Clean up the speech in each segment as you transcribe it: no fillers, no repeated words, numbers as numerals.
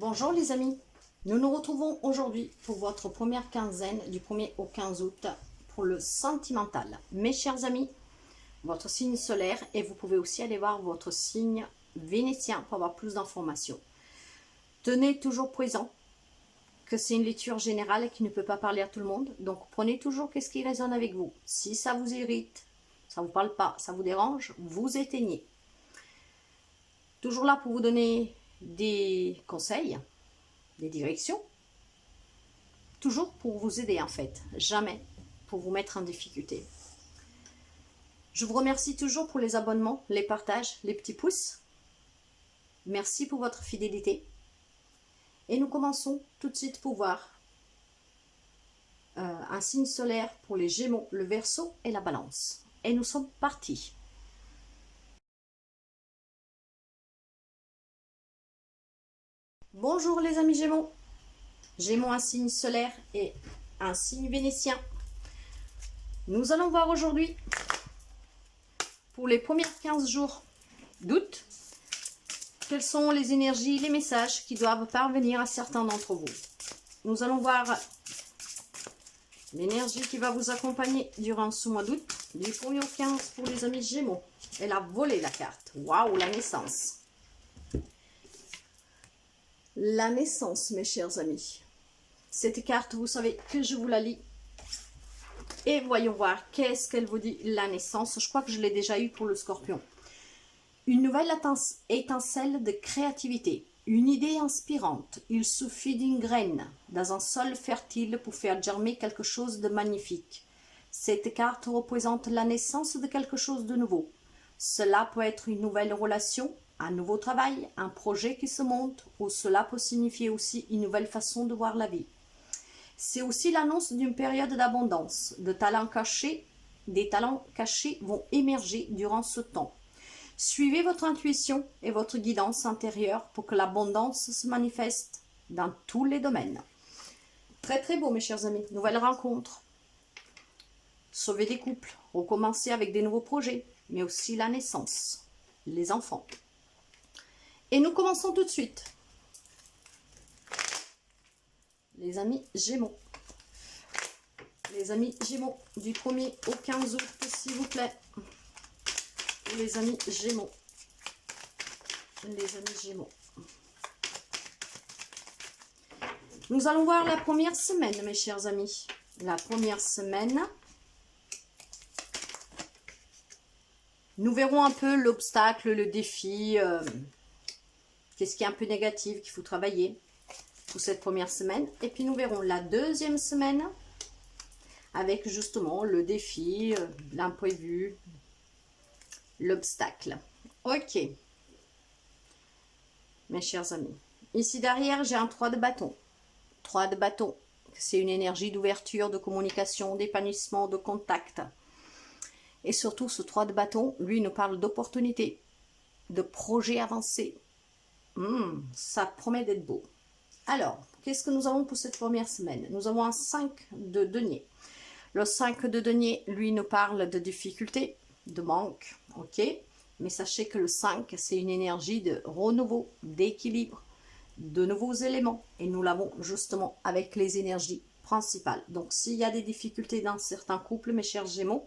Bonjour les amis, nous nous retrouvons aujourd'hui pour votre première quinzaine du 1er au 15 août pour le sentimental. Mes chers amis, votre signe solaire et vous pouvez aussi aller voir votre signe vénitien pour avoir plus d'informations. Tenez toujours présent que c'est une lecture générale qui ne peut pas parler à tout le monde, donc prenez toujours qu'est-ce qui résonne avec vous. Si ça vous irrite, ça ne vous parle pas, ça vous dérange, vous éteignez. Toujours là pour vous donner des conseils, des directions, toujours pour vous aider en fait, jamais pour vous mettre en difficulté. Je vous remercie toujours pour les abonnements, les partages, les petits pouces. Merci pour votre fidélité. Et nous commençons tout de suite pour voir un signe solaire pour les Gémeaux, le Verseau et la Balance. Et nous sommes partis. Bonjour les amis Gémeaux. Gémeaux, un signe solaire et un signe vénitien. Nous allons voir aujourd'hui, pour les premiers 15 jours d'août, quelles sont les énergies, les messages qui doivent parvenir à certains d'entre vous. Nous allons voir l'énergie qui va vous accompagner durant ce mois d'août, du 1er au 15 pour les amis Gémeaux. Elle a volé la carte. Waouh, la naissance. La naissance, mes chers amis. Cette carte, vous savez que je vous la lis. Et voyons voir qu'est-ce qu'elle vous dit, la naissance. Je crois que je l'ai déjà eu pour le Scorpion. Une nouvelle étincelle de créativité. Une idée inspirante. Il suffit d'une graine dans un sol fertile pour faire germer quelque chose de magnifique. Cette carte représente la naissance de quelque chose de nouveau. Cela peut être une nouvelle relation, un nouveau travail, un projet qui se monte, ou cela peut signifier aussi une nouvelle façon de voir la vie. C'est aussi l'annonce d'une période d'abondance. Des talents cachés vont émerger durant ce temps. Suivez votre intuition et votre guidance intérieure pour que l'abondance se manifeste dans tous les domaines. Très très beau mes chers amis. Nouvelle rencontre. Sauver des couples. Recommencer avec des nouveaux projets. Mais aussi la naissance. Les enfants. Et nous commençons tout de suite. Les amis Gémeaux. Les amis Gémeaux, du 1er au 15 août, s'il vous plaît. Les amis Gémeaux. Les amis Gémeaux. Nous allons voir la première semaine, mes chers amis. La première semaine. Nous verrons un peu l'obstacle, le défi. Qu'est-ce qui est un peu négatif qu'il faut travailler pour cette première semaine. Et puis nous verrons la deuxième semaine avec justement le défi, l'imprévu, l'obstacle. Ok, mes chers amis. Ici derrière, j'ai un 3 de bâton. 3 de bâton, c'est une énergie d'ouverture, de communication, d'épanouissement, de contact. Et surtout, ce 3 de bâton, lui, nous parle d'opportunités, de projets avancés. Ça promet d'être beau. Alors, qu'est-ce que nous avons pour cette première semaine? Nous avons un 5 de denier. Le 5 de denier, lui, nous parle de difficultés, de manque, ok? Mais sachez que le 5, c'est une énergie de renouveau, d'équilibre, de nouveaux éléments. Et nous l'avons justement avec les énergies principales. Donc, s'il y a des difficultés dans certains couples, mes chers Gémeaux,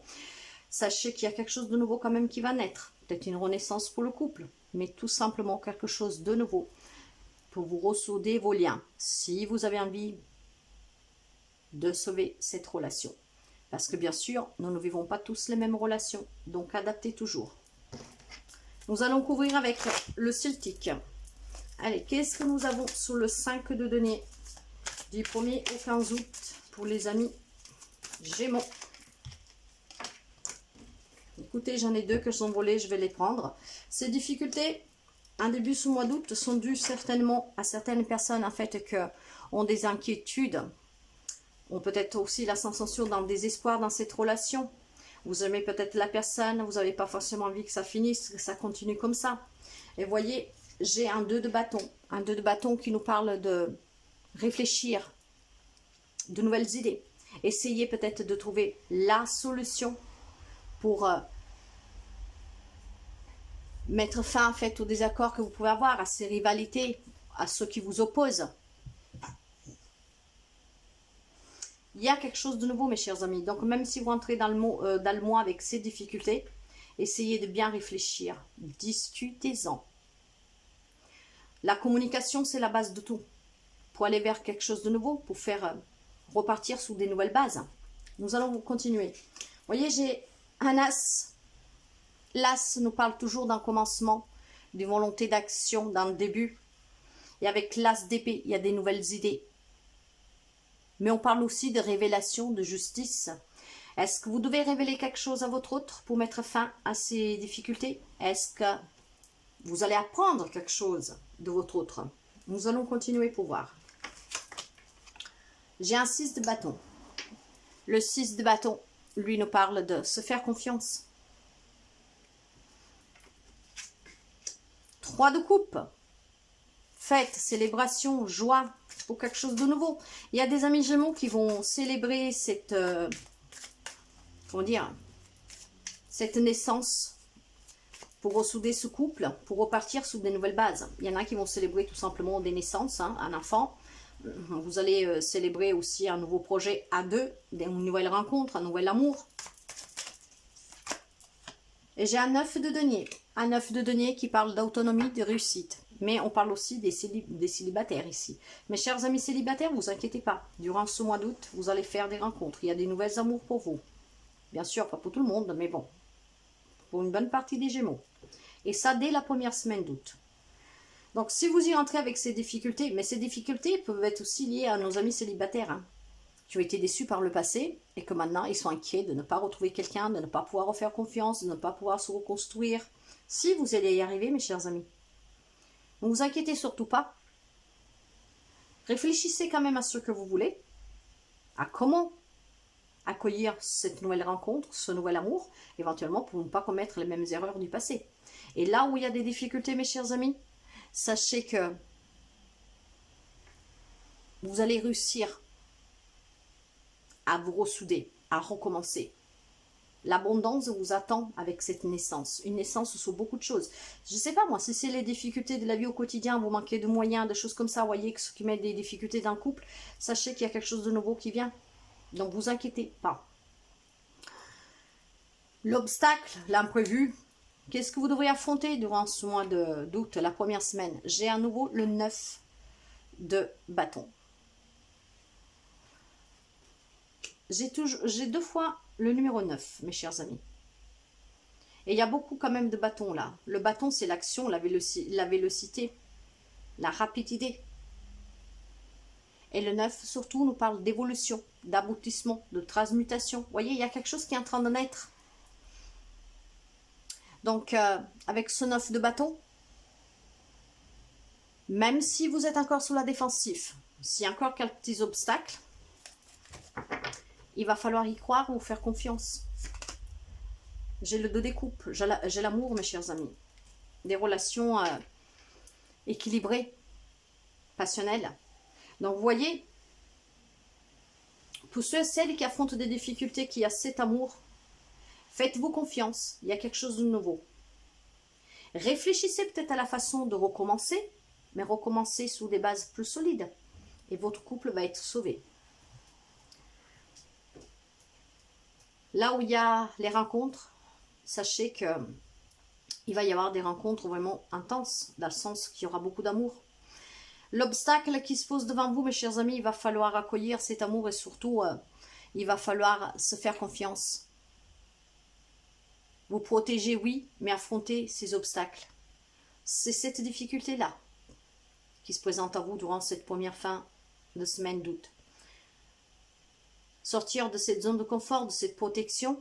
sachez qu'il y a quelque chose de nouveau quand même qui va naître. Peut-être une renaissance pour le couple, mais tout simplement quelque chose de nouveau pour vous ressouder vos liens, si vous avez envie de sauver cette relation. Parce que bien sûr, nous ne vivons pas tous les mêmes relations, donc adaptez toujours. Nous allons couvrir avec le celtique. Allez, qu'est-ce que nous avons sur le 5 de denier du 1er au 15 août pour les amis Gémeaux? Écoutez, j'en ai deux que sont volés, je vais les prendre. Ces difficultés, un début ce mois d'août, sont dues certainement à certaines personnes en fait qui ont des inquiétudes, ont peut-être aussi la sensation d'un désespoir dans cette relation. Vous aimez peut-être la personne, vous n'avez pas forcément envie que ça finisse, que ça continue comme ça. Et voyez, j'ai un 2 de bâton. Un 2 de bâton qui nous parle de réfléchir, de nouvelles idées. Essayez peut-être de trouver la solution pour mettre fin en fait au désaccord que vous pouvez avoir, à ces rivalités à ceux qui vous opposent. Il y a quelque chose de nouveau, mes chers amis. Donc, même si vous entrez dans le mois avec ces difficultés, essayez de bien réfléchir. Discutez-en. La communication, c'est la base de tout. Pour aller vers quelque chose de nouveau, pour faire repartir sous des nouvelles bases. Nous allons continuer. Vous voyez, j'ai un as. L'as nous parle toujours d'un commencement, d'une volonté d'action, d'un début. Et avec l'as d'épée, il y a des nouvelles idées. Mais on parle aussi de révélation, de justice. Est-ce que vous devez révéler quelque chose à votre autre pour mettre fin à ces difficultés? Est-ce que vous allez apprendre quelque chose de votre autre? Nous allons continuer pour voir. J'ai un 6 de bâton. Le 6 de bâton, lui, nous parle de se faire confiance. 3 de coupe. Fête, célébration, joie pour quelque chose de nouveau. Il y a des amis Gémeaux qui vont célébrer cette, comment dire, cette naissance pour ressouder ce couple, pour repartir sous des nouvelles bases. Il y en a qui vont célébrer tout simplement des naissances, hein, un enfant. Vous allez célébrer aussi un nouveau projet à deux, une nouvelle rencontre, un nouvel amour. Et j'ai un 9 de denier. Un 9 de denier qui parle d'autonomie, de réussite. Mais on parle aussi des célibataires ici. Mes chers amis célibataires, ne vous inquiétez pas. Durant ce mois d'août, vous allez faire des rencontres. Il y a des nouvelles amours pour vous. Bien sûr, pas pour tout le monde, mais bon. Pour une bonne partie des Gémeaux. Et ça, dès la première semaine d'août. Donc, si vous y rentrez avec ces difficultés, mais ces difficultés peuvent être aussi liées à nos amis célibataires, hein, qui ont été déçus par le passé et que maintenant, ils sont inquiets de ne pas retrouver quelqu'un, de ne pas pouvoir refaire confiance, de ne pas pouvoir se reconstruire. Si vous allez y arriver, mes chers amis, ne vous inquiétez surtout pas. Réfléchissez quand même à ce que vous voulez, à comment accueillir cette nouvelle rencontre, ce nouvel amour, éventuellement pour ne pas commettre les mêmes erreurs du passé. Et là où il y a des difficultés, mes chers amis, sachez que vous allez réussir à vous ressouder, à recommencer. L'abondance vous attend avec cette naissance. Une naissance sur beaucoup de choses. Je ne sais pas moi, si c'est les difficultés de la vie au quotidien, vous manquez de moyens, de choses comme ça, vous voyez, que ce qui met des difficultés dans le couple, sachez qu'il y a quelque chose de nouveau qui vient. Donc vous inquiétez pas. L'obstacle, l'imprévu, qu'est-ce que vous devrez affronter durant ce mois d'août, la première semaine? J'ai à nouveau le 9 de bâton. J'ai deux fois le numéro 9, mes chers amis. Et il y a beaucoup quand même de bâtons là. Le bâton, c'est l'action, la vélocité, la rapidité. Et le 9, surtout, nous parle d'évolution, d'aboutissement, de transmutation. Vous voyez, il y a quelque chose qui est en train de naître. Donc, avec ce 9 de bâton, même si vous êtes encore sur la défensive, s'il y a encore quelques petits obstacles, il va falloir y croire ou faire confiance. J'ai le 2 des coupes, j'ai l'amour, mes chers amis. Des relations équilibrées, passionnelles. Donc, vous voyez, pour ceux et celles qui affrontent des difficultés, qui a cet amour, faites-vous confiance, il y a quelque chose de nouveau. Réfléchissez peut-être à la façon de recommencer, mais recommencer sous des bases plus solides. Et votre couple va être sauvé. Là où il y a les rencontres, sachez que il va y avoir des rencontres vraiment intenses, dans le sens qu'il y aura beaucoup d'amour. L'obstacle qui se pose devant vous, mes chers amis, il va falloir accueillir cet amour et surtout, il va falloir se faire confiance. Vous protéger, oui, mais affronter ces obstacles. C'est cette difficulté-là qui se présente à vous durant cette première fin de semaine d'août. Sortir de cette zone de confort, de cette protection.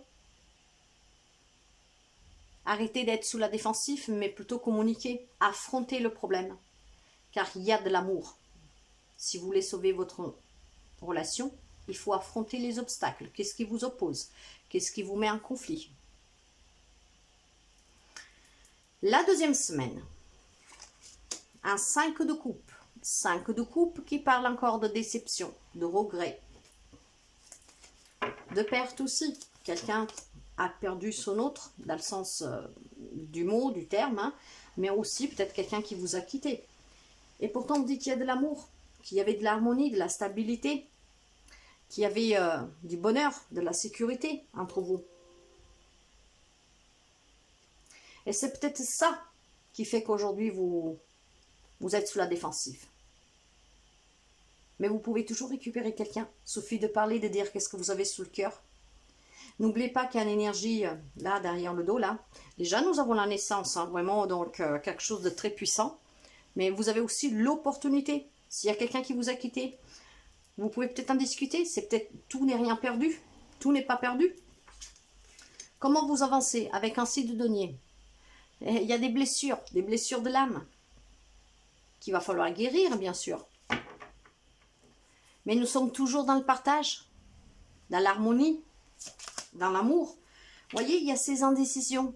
Arrêtez d'être sous la défensive, mais plutôt communiquer, affronter le problème. Car il y a de l'amour. Si vous voulez sauver votre relation, il faut affronter les obstacles. Qu'est-ce qui vous oppose? Qu'est-ce qui vous met en conflit? La deuxième semaine, un 5 de coupe. 5 de coupe qui parle encore de déception, de regret, de perte aussi. Quelqu'un a perdu son autre, dans le sens du mot, du terme, hein, mais aussi peut-être quelqu'un qui vous a quitté. Et pourtant, on dit qu'il y a de l'amour, qu'il y avait de l'harmonie, de la stabilité, qu'il y avait du bonheur, de la sécurité entre vous. Et c'est peut-être ça qui fait qu'aujourd'hui, vous êtes sous la défensive. Mais vous pouvez toujours récupérer quelqu'un. Il suffit de parler, de dire qu'est-ce que vous avez sous le cœur. N'oubliez pas qu'il y a une énergie là, derrière le dos, là. Déjà, nous avons la naissance, hein, vraiment, donc quelque chose de très puissant. Mais vous avez aussi l'opportunité. S'il y a quelqu'un qui vous a quitté, vous pouvez peut-être en discuter. C'est peut-être tout n'est rien perdu. Tout n'est pas perdu. Comment vous avancez avec un site de denier? Il y a des blessures de l'âme qu'il va falloir guérir, bien sûr. Mais nous sommes toujours dans le partage, dans l'harmonie, dans l'amour. Vous voyez, il y a ces indécisions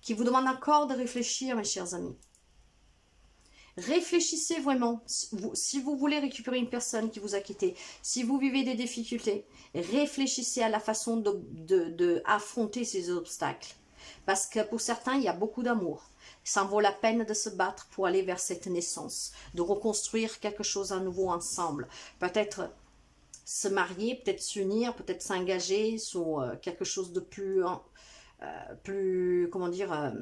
qui vous demandent encore de réfléchir, mes chers amis. Réfléchissez vraiment. Si vous voulez récupérer une personne qui vous a quitté, si vous vivez des difficultés, réfléchissez à la façon d'affronter ces obstacles. Parce que pour certains, il y a beaucoup d'amour. Ça en vaut la peine de se battre pour aller vers cette naissance, de reconstruire quelque chose à nouveau ensemble. Peut-être se marier, peut-être s'unir, peut-être s'engager sur quelque chose de plus comment dire,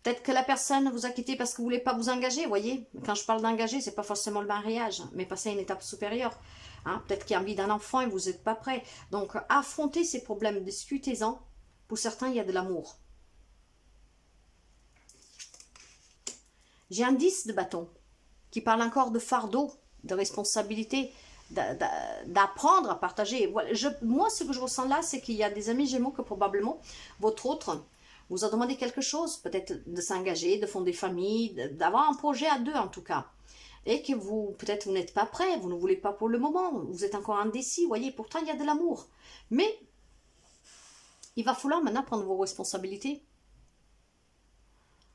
peut-être que la personne vous a quitté parce que vous ne voulez pas vous engager, vous voyez. Quand je parle d'engager, ce n'est pas forcément le mariage, mais passer à une étape supérieure. Hein, peut-être qu'il y a envie d'un enfant et vous n'êtes pas prêt. Donc, affrontez ces problèmes, discutez-en. Pour certains, il y a de l'amour. J'ai un 10 de bâton qui parle encore de fardeau, de responsabilité, d'apprendre à partager. Voilà, moi, ce que je ressens là, c'est qu'il y a des amis Gémeaux que probablement votre autre vous a demandé quelque chose, peut-être de s'engager, de fonder famille, d'avoir un projet à deux en tout cas. Et que vous, peut-être vous n'êtes pas prêt, vous ne voulez pas pour le moment, vous êtes encore indécis, voyez, pourtant il y a de l'amour. Mais il va falloir maintenant prendre vos responsabilités.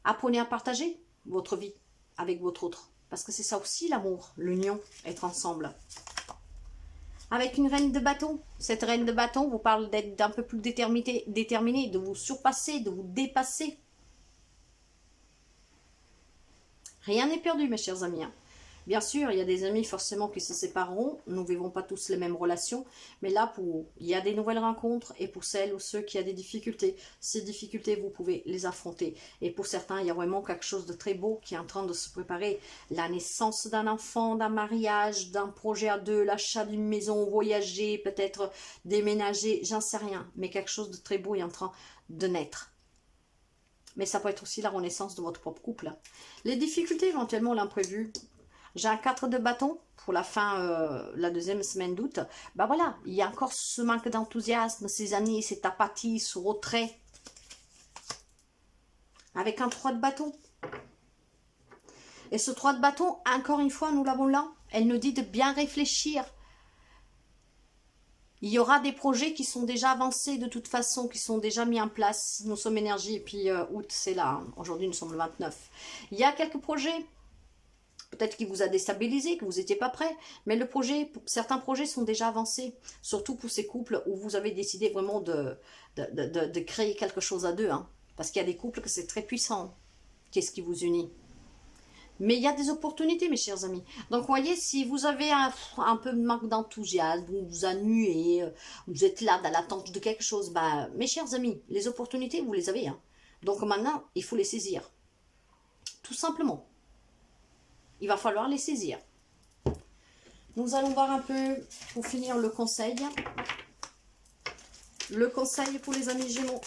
Apprenez à partager votre vie avec votre autre. Parce que c'est ça aussi l'amour, l'union, être ensemble. Avec une reine de bâton. Cette reine de bâton vous parle d'être un peu plus déterminé, de vous surpasser, de vous dépasser. Rien n'est perdu, mes chers amis. Bien sûr, il y a des amis forcément qui se sépareront. Nous ne vivons pas tous les mêmes relations. Mais là, il y a des nouvelles rencontres. Et pour celles ou ceux qui ont des difficultés, ces difficultés, vous pouvez les affronter. Et pour certains, il y a vraiment quelque chose de très beau qui est en train de se préparer. La naissance d'un enfant, d'un mariage, d'un projet à deux, l'achat d'une maison, voyager, peut-être déménager, j'en sais rien. Mais quelque chose de très beau est en train de naître. Mais ça peut être aussi la renaissance de votre propre couple. Les difficultés, éventuellement, l'imprévu. J'ai un 4 de bâton pour la fin, la deuxième semaine d'août. Ben voilà, il y a encore ce manque d'enthousiasme, ces années, cette apathie, ce retrait. Avec un 3 de bâton. Et ce 3 de bâton, encore une fois, nous l'avons là. Elle nous dit de bien réfléchir. Il y aura des projets qui sont déjà avancés de toute façon, qui sont déjà mis en place. Nous sommes énergie, et puis août, c'est là. Hein. Aujourd'hui, nous sommes le 29. Il y a quelques projets. Peut-être qu'il vous a déstabilisé, que vous n'étiez pas prêt. Mais certains projets sont déjà avancés. Surtout pour ces couples où vous avez décidé vraiment de créer quelque chose à deux. Hein. Parce qu'il y a des couples que c'est très puissant. Qu'est-ce qui vous unit? Mais il y a des opportunités, mes chers amis. Donc, vous voyez, si vous avez un peu de manque d'enthousiasme, vous vous ennuyez, vous êtes là dans l'attente de quelque chose, bah, mes chers amis, les opportunités, vous les avez. Hein. Donc, maintenant, il faut les saisir. Tout simplement. Il va falloir les saisir. Nous allons voir un peu, pour finir, le conseil. Le conseil pour les amis Gémeaux.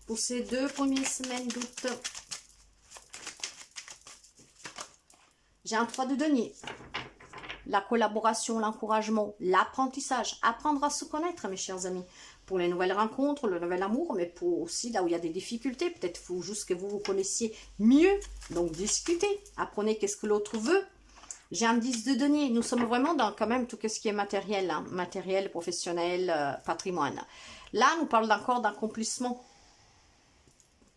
Pour ces 2 premières semaines d'août. J'ai un 3 de denier. La collaboration, l'encouragement, l'apprentissage. Apprendre à se connaître, mes chers amis. Pour les nouvelles rencontres, le nouvel amour, mais pour aussi là où il y a des difficultés. Peut-être faut juste que vous vous connaissiez mieux. Donc, discutez. Apprenez qu'est-ce que l'autre veut. J'ai un 10 de denier. Nous sommes vraiment dans quand même tout ce qui est matériel. Hein. Matériel, professionnel, patrimoine. Là, nous parlons encore d'accomplissement.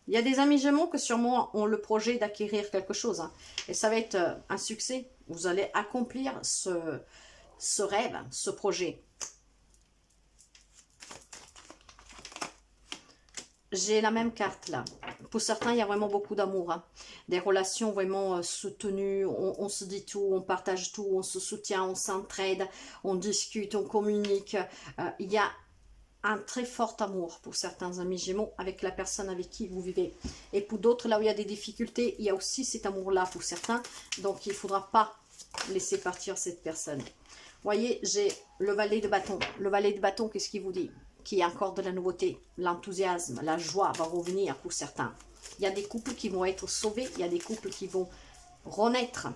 Il y a des amis Gémeaux que sûrement ont le projet d'acquérir quelque chose. Hein. Et ça va être un succès. Vous allez accomplir ce rêve, ce projet. j'ai la même carte là. Pour certains, il y a vraiment beaucoup d'amour. Hein. Des relations vraiment soutenues. On se dit tout, on partage tout, on se soutient, on s'entraide, on discute, on communique. Il y a un très fort amour pour certains amis Gémeaux avec la personne avec qui vous vivez. Et pour d'autres, là où il y a des difficultés, il y a aussi cet amour-là pour certains. Donc, il ne faudra pas laisser partir cette personne. Vous voyez, j'ai le valet de bâton. Le valet de bâton, qu'est-ce qu'il vous dit? Qu'il y a encore de la nouveauté, l'enthousiasme, la joie va revenir pour certains. Il y a des couples qui vont être sauvés, il y a des couples qui vont renaître.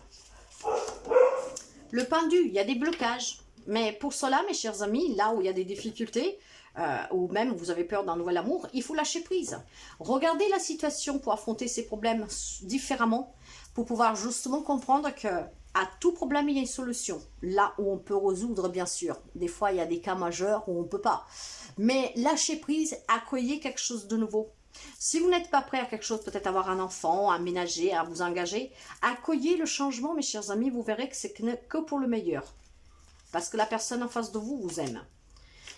Le pendu, il y a des blocages. Mais pour cela, mes chers amis, là où il y a des difficultés, ou même vous avez peur d'un nouvel amour, il faut lâcher prise. Regardez la situation pour affronter ces problèmes différemment, pour pouvoir justement comprendre que à tout problème, il y a une solution. Là où on peut résoudre, bien sûr. Des fois, il y a des cas majeurs où on ne peut pas. Mais lâchez prise, accueillez quelque chose de nouveau. Si vous n'êtes pas prêt à quelque chose, peut-être avoir un enfant, à ménager, à vous engager, accueillez le changement, mes chers amis. Vous verrez que c'est que pour le meilleur. Parce que la personne en face de vous vous aime.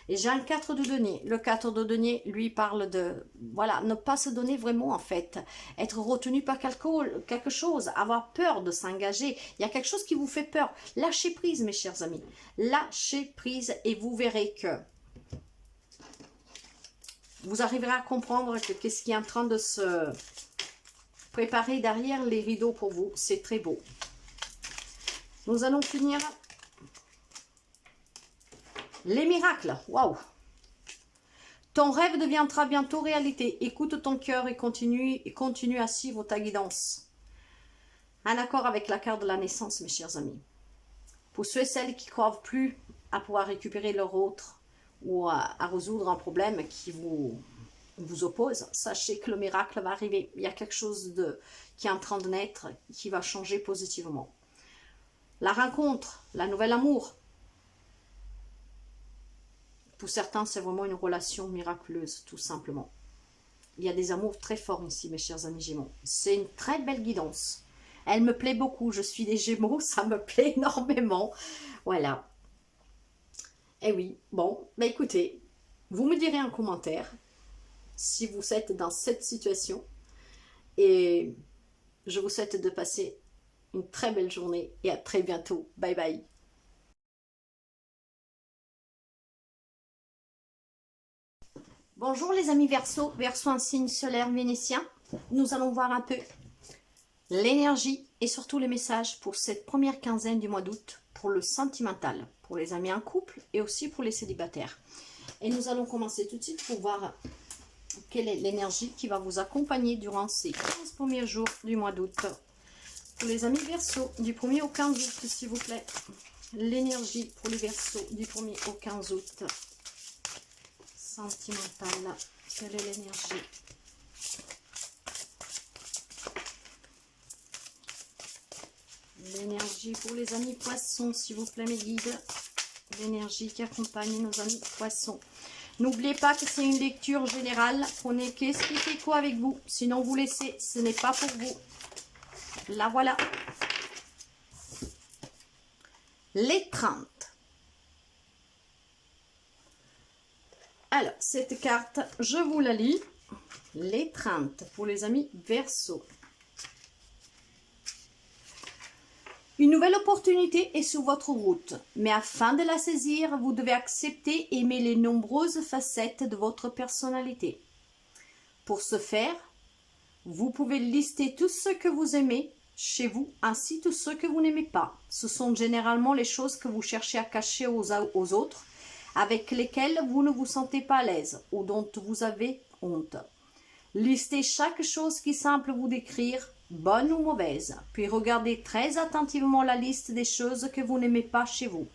Et j'ai un 4 de denier. Le 4 de denier, lui, parle de, voilà, ne pas se donner vraiment, en fait. Être retenu par quelque chose, avoir peur de s'engager. Il y a quelque chose qui vous fait peur. Lâchez prise, mes chers amis. Lâchez prise et vous verrez que vous arriverez à comprendre que qu'est-ce qui est en train de se préparer derrière les rideaux pour vous. C'est très beau. Nous allons finir... Les miracles, waouh! Ton rêve deviendra bientôt réalité. Écoute ton cœur et continue à suivre ta guidance. Un accord avec la carte de la naissance, mes chers amis. Pour ceux et celles qui ne croient plus à pouvoir récupérer leur autre ou à résoudre un problème qui vous oppose, sachez que le miracle va arriver. Il y a quelque chose qui est en train de naître, qui va changer positivement. La rencontre, la nouvelle amour. Pour certains, c'est vraiment une relation miraculeuse, tout simplement. Il y a des amours très forts ici, mes chers amis Gémeaux. C'est une très belle guidance. Elle me plaît beaucoup. Je suis des Gémeaux, ça me plaît énormément. Voilà. Et oui, bon, bah écoutez, vous me direz en commentaire si vous êtes dans cette situation. Et je vous souhaite de passer une très belle journée et à très bientôt. Bye bye. Bonjour les amis Verseau, Verseau un signe solaire vénitien. Nous allons voir un peu l'énergie et surtout les messages pour cette première quinzaine du mois d'août pour le sentimental, pour les amis en couple et aussi pour les célibataires. Et nous allons commencer tout de suite pour voir quelle est l'énergie qui va vous accompagner durant ces 15 premiers jours du mois d'août. Pour les amis Verseau, du 1er au 15 août, s'il vous plaît. L'énergie pour les Verseaux du 1er au 15 août. Sentimental, quelle est l'énergie? L'énergie pour les amis poissons, s'il vous plaît mes guides. L'énergie qui accompagne nos amis poissons. N'oubliez pas que c'est une lecture générale. Prenez qu'est-ce qui fait quoi avec vous. Sinon vous laissez, ce n'est pas pour vous. La voilà. Les 30. Alors, cette carte, je vous la lis. Les 30 pour les amis Verseau. Une nouvelle opportunité est sur votre route, mais afin de la saisir, vous devez accepter et aimer les nombreuses facettes de votre personnalité. Pour ce faire, vous pouvez lister tout ce que vous aimez chez vous, ainsi tout ce que vous n'aimez pas. Ce sont généralement les choses que vous cherchez à cacher aux autres, avec lesquelles vous ne vous sentez pas à l'aise ou dont vous avez honte. Listez chaque chose qui semble vous décrire, bonne ou mauvaise, puis regardez très attentivement la liste des choses que vous n'aimez pas chez vous.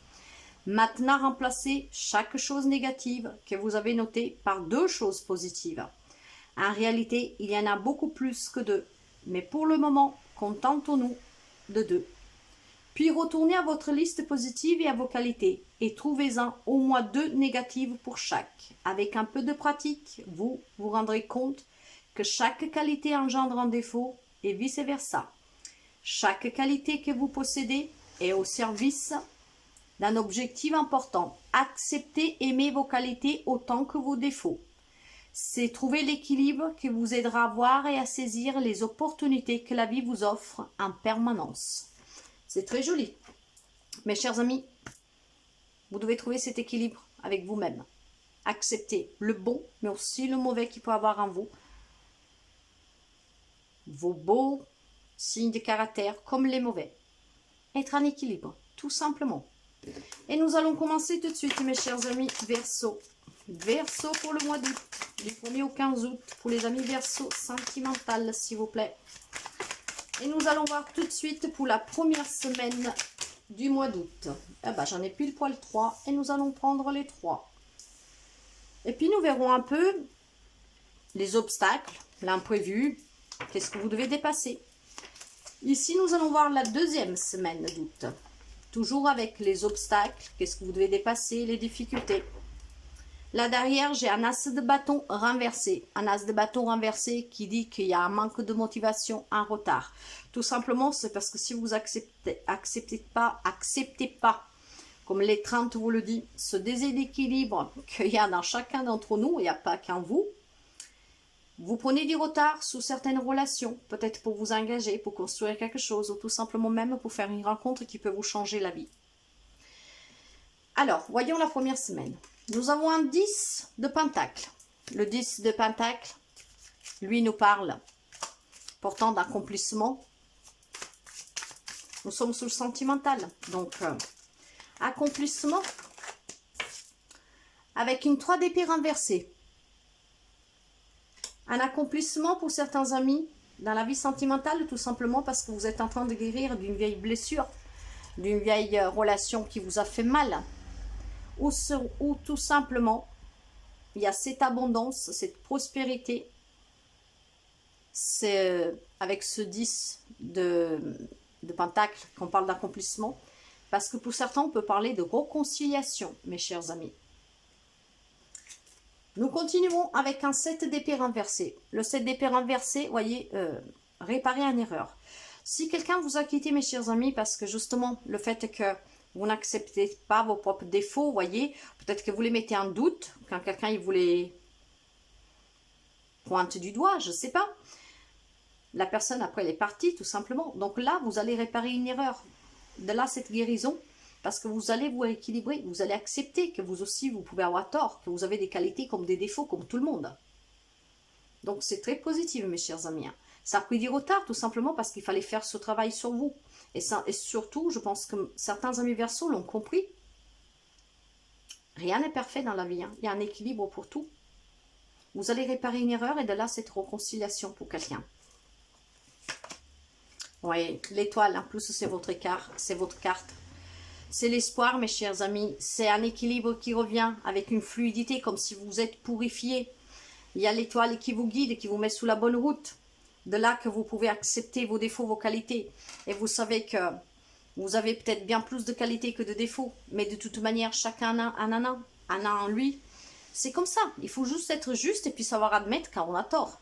Maintenant, remplacez chaque chose négative que vous avez notée par 2 choses positives. En réalité, il y en a beaucoup plus que 2, mais pour le moment, contentons-nous de 2. Puis retournez à votre liste positive et à vos qualités et trouvez-en au moins 2 négatives pour chaque. Avec un peu de pratique, vous vous rendrez compte que chaque qualité engendre un défaut et vice-versa. Chaque qualité que vous possédez est au service d'un objectif important. Acceptez, aimez vos qualités autant que vos défauts. C'est trouver l'équilibre qui vous aidera à voir et à saisir les opportunités que la vie vous offre en permanence. C'est très joli. Mes chers amis, vous devez trouver cet équilibre avec vous-même. Accepter le bon, mais aussi le mauvais qu'il peut avoir en vous. Vos beaux signes de caractère comme les mauvais. Être en équilibre, tout simplement. Et nous allons commencer tout de suite, mes chers amis, Verseau. Verseau pour le mois d'août, du 1er au 15 août, pour les amis Verseau sentimental, s'il vous plaît. Et nous allons voir tout de suite pour la première semaine du mois d'août. Ah bah, j'en ai pile poil 3 et nous allons prendre les 3. Et puis nous verrons un peu les obstacles, l'imprévu, qu'est-ce que vous devez dépasser. Ici, nous allons voir la deuxième semaine d'août. Toujours avec les obstacles, qu'est-ce que vous devez dépasser, les difficultés. Là derrière, j'ai un as de bâton renversé. Un as de bâton renversé qui dit qu'il y a un manque de motivation, un retard. Tout simplement, c'est parce que si vous acceptez pas, comme les 30 vous le dit, ce déséquilibre qu'il y a dans chacun d'entre nous, il n'y a pas qu'en vous. Vous prenez du retard sous certaines relations, peut-être pour vous engager, pour construire quelque chose, ou tout simplement même pour faire une rencontre qui peut vous changer la vie. Alors, voyons la première semaine. Nous avons un 10 de pentacle. Le 10 de pentacle, lui, nous parle pourtant d'accomplissement. Nous sommes sous le sentimental. Donc, accomplissement avec une 3 d'épée renversée. Un accomplissement pour certains amis dans la vie sentimentale, tout simplement parce que vous êtes en train de guérir d'une vieille blessure, d'une vieille relation qui vous a fait mal. Ou tout simplement, il y a cette abondance, cette prospérité. C'est avec ce 10 de pentacle qu'on parle d'accomplissement. Parce que pour certains, on peut parler de réconciliation, mes chers amis. Nous continuons avec un 7 d'épée renversé. Le 7 d'épée renversé, voyez, réparer une erreur. Si quelqu'un vous a quitté, mes chers amis, parce que justement, le fait que vous n'acceptez pas vos propres défauts, voyez, peut-être que vous les mettez en doute, quand quelqu'un vous les pointe du doigt, je ne sais pas. La personne, après, elle est partie, tout simplement. Donc là, vous allez réparer une erreur. De là, cette guérison, parce que vous allez vous rééquilibrer, vous allez accepter que vous aussi, vous pouvez avoir tort, que vous avez des qualités comme des défauts, comme tout le monde. Donc, c'est très positif, mes chers amis. Ça a pris du retard, tout simplement, parce qu'il fallait faire ce travail sur vous. Et surtout, je pense que certains amis Verseau l'ont compris. Rien n'est parfait dans la vie. Il y a un équilibre pour tout. Vous allez réparer une erreur et de là, cette réconciliation pour quelqu'un. Oui, l'étoile, en plus, c'est votre écart, c'est votre carte. C'est l'espoir, mes chers amis. C'est un équilibre qui revient avec une fluidité, comme si vous êtes purifié. Il y a l'étoile qui vous guide et qui vous met sous la bonne route. De là que vous pouvez accepter vos défauts, vos qualités. Et vous savez que vous avez peut-être bien plus de qualités que de défauts. Mais de toute manière, chacun en a en lui. C'est comme ça. Il faut juste être juste et puis savoir admettre quand on a tort.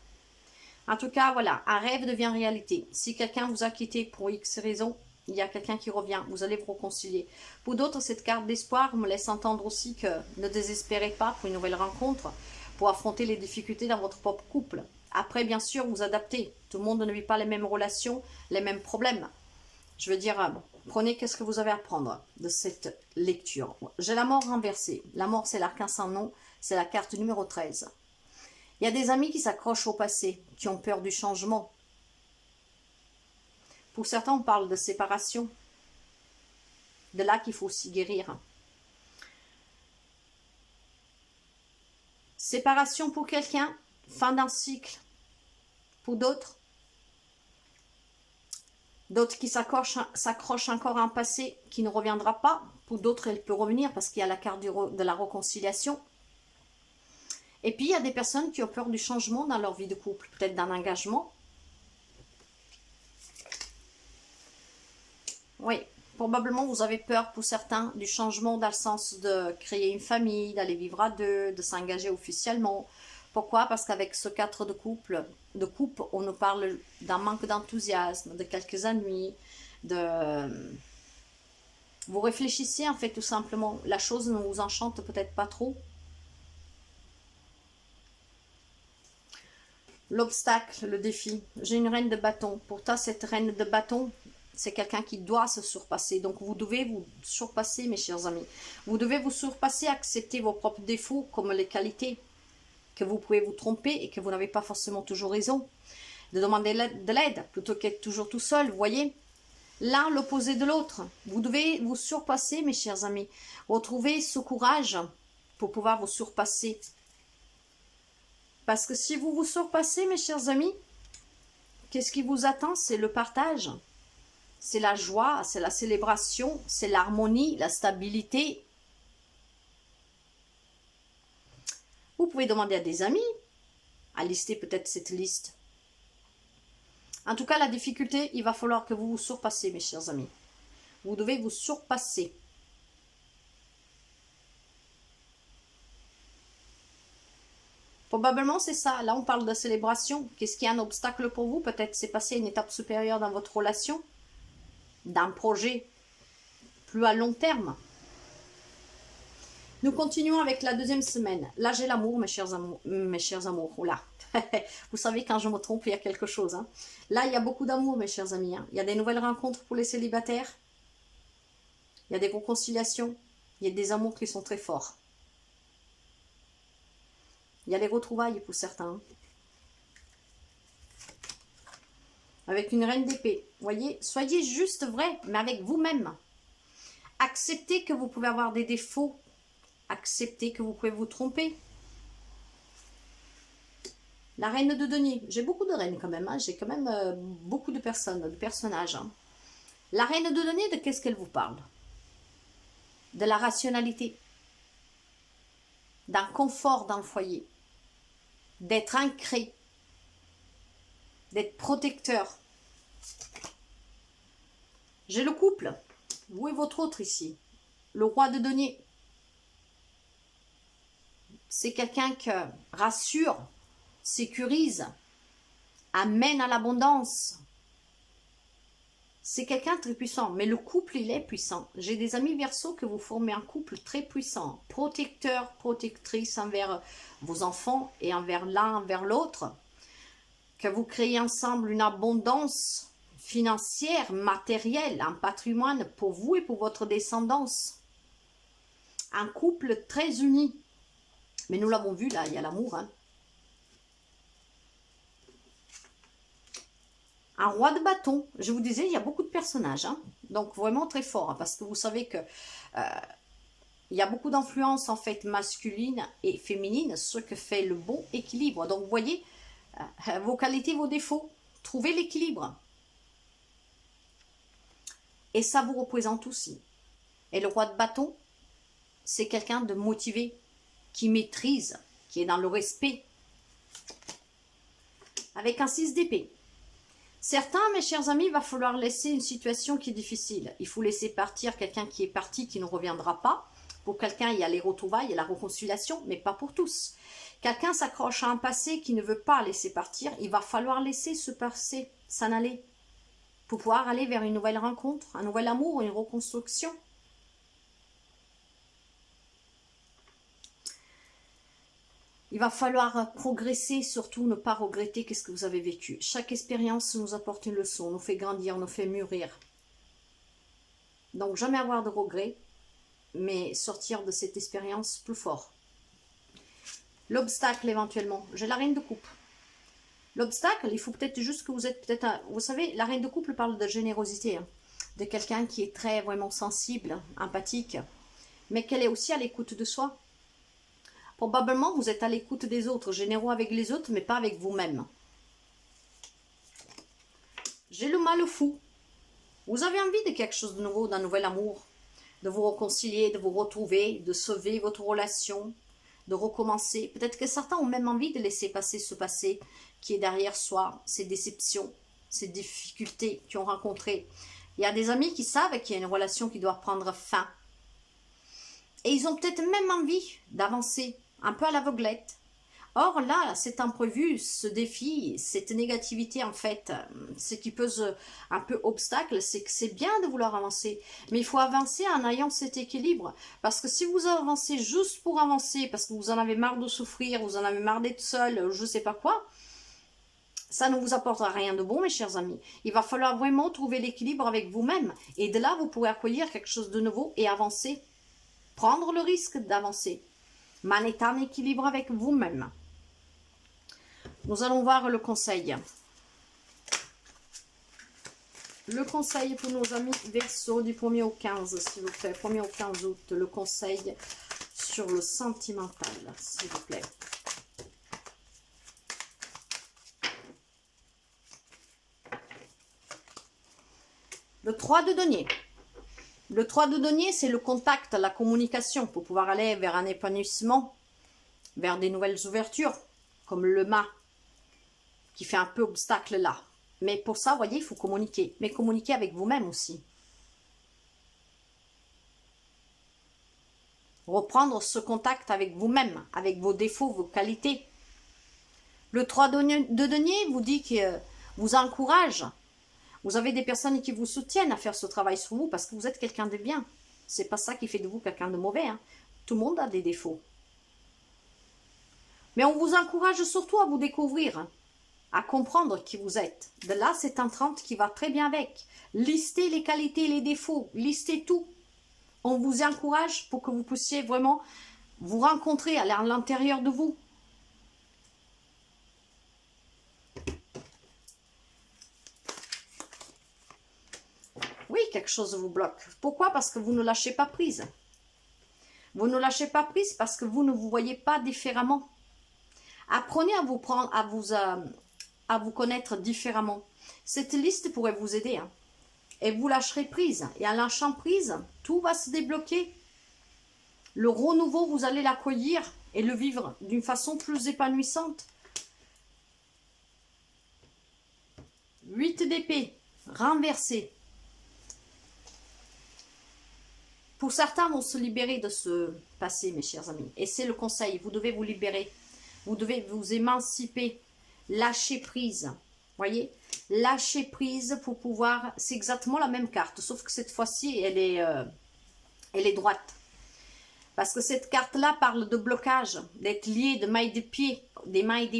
En tout cas, voilà, un rêve devient réalité. Si quelqu'un vous a quitté pour X raison, il y a quelqu'un qui revient. Vous allez vous réconcilier. Pour d'autres, cette carte d'espoir me laisse entendre aussi que ne désespérez pas pour une nouvelle rencontre, pour affronter les difficultés dans votre propre couple. Après, bien sûr, vous adaptez. Tout le monde ne vit pas les mêmes relations, les mêmes problèmes. Je veux dire, prenez qu'est-ce que vous avez à prendre de cette lecture. J'ai la mort renversée. La mort, c'est l'arcane sans nom. C'est la carte numéro 13. Il y a des amis qui s'accrochent au passé, qui ont peur du changement. Pour certains, on parle de séparation. De là qu'il faut aussi guérir. Séparation pour quelqu'un, fin d'un cycle. Pour d'autres qui s'accrochent encore à un passé qui ne reviendra pas. Pour d'autres, elle peut revenir parce qu'il y a la carte de la réconciliation. Et puis, il y a des personnes qui ont peur du changement dans leur vie de couple, peut-être d'un engagement. Oui, probablement vous avez peur pour certains du changement dans le sens de créer une famille, d'aller vivre à deux, de s'engager officiellement. Pourquoi? Parce qu'avec ce 4 de coupe, on nous parle d'un manque d'enthousiasme, de quelques ennuis, Vous réfléchissez en fait tout simplement. La chose ne vous enchante peut-être pas trop. L'obstacle, le défi. J'ai une reine de bâton. Pour toi, cette reine de bâton, c'est quelqu'un qui doit se surpasser. Donc, vous devez vous surpasser, mes chers amis. Vous devez vous surpasser, accepter vos propres défauts comme les qualités, que vous pouvez vous tromper et que vous n'avez pas forcément toujours raison. De demander de l'aide plutôt qu'être toujours tout seul, vous voyez. L'un l'opposé de l'autre. Vous devez vous surpasser, mes chers amis. Retrouver ce courage pour pouvoir vous surpasser. Parce que si vous vous surpassez, mes chers amis, qu'est-ce qui vous attend? C'est le partage. C'est la joie, c'est la célébration, c'est l'harmonie, la stabilité. Vous pouvez demander à des amis à lister peut-être cette liste. En tout cas, la difficulté, il va falloir que vous vous surpassez, mes chers amis. Vous devez vous surpasser. Probablement, c'est ça. Là, on parle de célébration. Qu'est-ce qui est un obstacle pour vous? Peut-être c'est passer à une étape supérieure dans votre relation, d'un projet plus à long terme. Nous continuons avec la deuxième semaine. Là, j'ai l'amour, mes chers amours. Mes chers amours. Oh là. Vous savez, quand je me trompe, il y a quelque chose. Hein. Là, il y a beaucoup d'amour, mes chers amis. Hein. Il y a des nouvelles rencontres pour les célibataires. Il y a des réconciliations. Il y a des amours qui sont très forts. Il y a les retrouvailles pour certains. Avec une reine d'épée. Vous voyez, soyez juste vrai, mais avec vous-même. Acceptez que vous pouvez avoir des défauts. Acceptez que vous pouvez vous tromper. La reine de denier. J'ai beaucoup de reines quand même. Hein. J'ai quand même beaucoup de personnes, de personnages. Hein. La reine de denier, de qu'est-ce qu'elle vous parle? De la rationalité. D'un confort dans le foyer. D'être ancré. D'être protecteur. J'ai le couple. Vous et votre autre ici. Le roi de denier. C'est quelqu'un qui rassure, sécurise, amène à l'abondance. C'est quelqu'un de très puissant, mais le couple, il est puissant. J'ai des amis Verseau que vous formez un couple très puissant, protecteur, protectrice envers vos enfants et envers l'un, envers l'autre, que vous créez ensemble une abondance financière, matérielle, un patrimoine pour vous et pour votre descendance. Un couple très uni. Mais nous l'avons vu, là, il y a l'amour. Hein. Un roi de bâton. Je vous disais, il y a beaucoup de personnages. Hein. Donc, vraiment très fort. Hein, parce que vous savez que il y a beaucoup d'influence, en fait, masculine et féminine, ce que fait le bon équilibre. Donc, vous voyez, vos qualités, vos défauts. Trouvez l'équilibre. Et ça vous représente aussi. Et le roi de bâton, c'est quelqu'un de motivé, qui maîtrise, qui est dans le respect. Avec un 6 d'épée. Certains, mes chers amis, il va falloir laisser une situation qui est difficile. Il faut laisser partir quelqu'un qui est parti, qui ne reviendra pas. Pour quelqu'un, il y a les retrouvailles et la réconciliation, mais pas pour tous. Quelqu'un s'accroche à un passé qui ne veut pas laisser partir. Il va falloir laisser ce passé s'en aller. Pour pouvoir aller vers une nouvelle rencontre, un nouvel amour, une reconstruction. Il va falloir progresser, surtout ne pas regretter qu'est-ce que vous avez vécu. Chaque expérience nous apporte une leçon, nous fait grandir, nous fait mûrir. Donc jamais avoir de regrets, mais sortir de cette expérience plus fort. L'obstacle éventuellement, j'ai la reine de coupe. L'obstacle, il faut peut-être juste que vous êtes peut-être... Vous savez, la reine de couple parle de générosité, hein, de quelqu'un qui est très vraiment sensible, empathique, mais qu'elle est aussi à l'écoute de soi. Probablement, vous êtes à l'écoute des autres, généreux avec les autres, mais pas avec vous-même. J'ai le mal fou. Vous avez envie de quelque chose de nouveau, d'un nouvel amour, de vous réconcilier, de vous retrouver, de sauver votre relation, de recommencer. Peut-être que certains ont même envie de laisser passer ce passé qui est derrière soi, ces déceptions, ces difficultés qu'ils ont rencontrées. Il y a des amis qui savent qu'il y a une relation qui doit prendre fin. Et ils ont peut-être même envie d'avancer, un peu à l'aveuglette. Or là, cet imprévu, ce défi, cette négativité en fait, ce qui pose un peu obstacle, c'est que c'est bien de vouloir avancer. Mais il faut avancer en ayant cet équilibre. Parce que si vous avancez juste pour avancer, parce que vous en avez marre de souffrir, vous en avez marre d'être seul, je ne sais pas quoi, Ça ne vous apportera rien de bon, mes chers amis. Il va falloir vraiment trouver l'équilibre avec vous-même. Et de là, vous pourrez accueillir quelque chose de nouveau et avancer. Prendre le risque d'avancer. Mais en étant en équilibre avec vous-même. Nous allons voir le conseil. Le conseil pour nos amis Verseau du 1er au 15, s'il vous plaît. 1er au 15 août, le conseil sur le sentimental, s'il vous plaît. Le 3 de denier. Le 3 de denier, c'est le contact, la communication pour pouvoir aller vers un épanouissement, vers des nouvelles ouvertures, comme le mât qui fait un peu obstacle là. Mais pour ça, vous voyez, il faut communiquer. Mais communiquer avec vous-même aussi. Reprendre ce contact avec vous-même, avec vos défauts, vos qualités. Le 3 de denier vous dit que vous encourage. Vous avez des personnes qui vous soutiennent à faire ce travail sur vous parce que vous êtes quelqu'un de bien. C'est pas ça qui fait de vous quelqu'un de mauvais. Hein. Tout le monde a des défauts. Mais on vous encourage surtout à vous découvrir, hein, à comprendre qui vous êtes. De là, c'est un 30 qui va très bien avec. Listez les qualités, les défauts, listez tout. On vous encourage pour que vous puissiez vraiment vous rencontrer à l'intérieur de vous. Oui, quelque chose vous bloque. Pourquoi? Parce que vous ne lâchez pas prise. Vous ne lâchez pas prise parce que vous ne vous voyez pas différemment. Apprenez à vous prendre, à vous connaître différemment. Cette liste pourrait vous aider. Hein. Et vous lâcherez prise. Et en lâchant prise, tout va se débloquer. Le renouveau, vous allez l'accueillir et le vivre d'une façon plus épanouissante. 8 d'épée, renversé. Pour certains vont se libérer de ce passé, mes chers amis. Et c'est le conseil, vous devez vous libérer. Vous devez vous émanciper, lâcher prise. Voyez, lâcher prise pour pouvoir... C'est exactement la même carte, sauf que cette fois-ci, elle est droite. Parce que cette carte-là parle de blocage, d'être lié de mains et des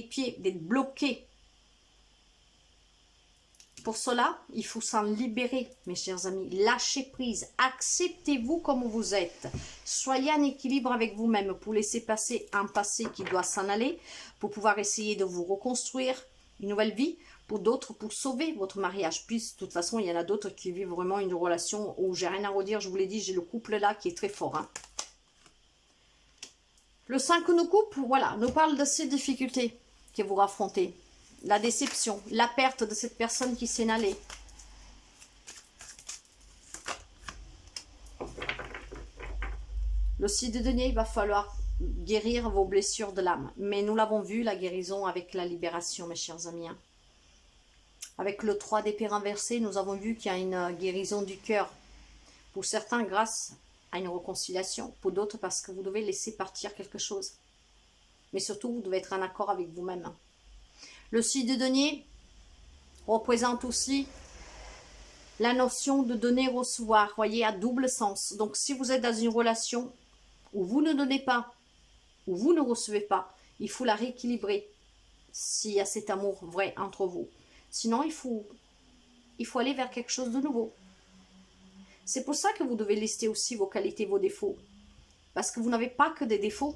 pieds, d'être bloqué. Pour cela, il faut s'en libérer, mes chers amis. Lâchez prise. Acceptez-vous comme vous êtes. Soyez en équilibre avec vous-même pour laisser passer un passé qui doit s'en aller, pour pouvoir essayer de vous reconstruire une nouvelle vie. Pour d'autres, pour sauver votre mariage. Puis, de toute façon, il y en a d'autres qui vivent vraiment une relation où j'ai rien à redire. Je vous l'ai dit, j'ai le couple là qui est très fort. Hein. Le 5 nous coupe, voilà, nous parle de ces difficultés que vous affrontez. La déception, la perte de cette personne qui s'est allée. Le 6 de denier, il va falloir guérir vos blessures de l'âme. Mais nous l'avons vu, la guérison avec la libération, mes chers amis. Hein. Avec le 3 d'épée renversé, nous avons vu qu'il y a une guérison du cœur. Pour certains, grâce à une réconciliation. Pour d'autres, parce que vous devez laisser partir quelque chose. Mais surtout, vous devez être en accord avec vous-même. Le 6 de denier représente aussi la notion de donner-recevoir, voyez, à double sens. Donc, si vous êtes dans une relation où vous ne donnez pas, où vous ne recevez pas, il faut la rééquilibrer s'il y a cet amour vrai entre vous. Sinon, il faut aller vers quelque chose de nouveau. C'est pour ça que vous devez lister aussi vos qualités, vos défauts. Parce que vous n'avez pas que des défauts.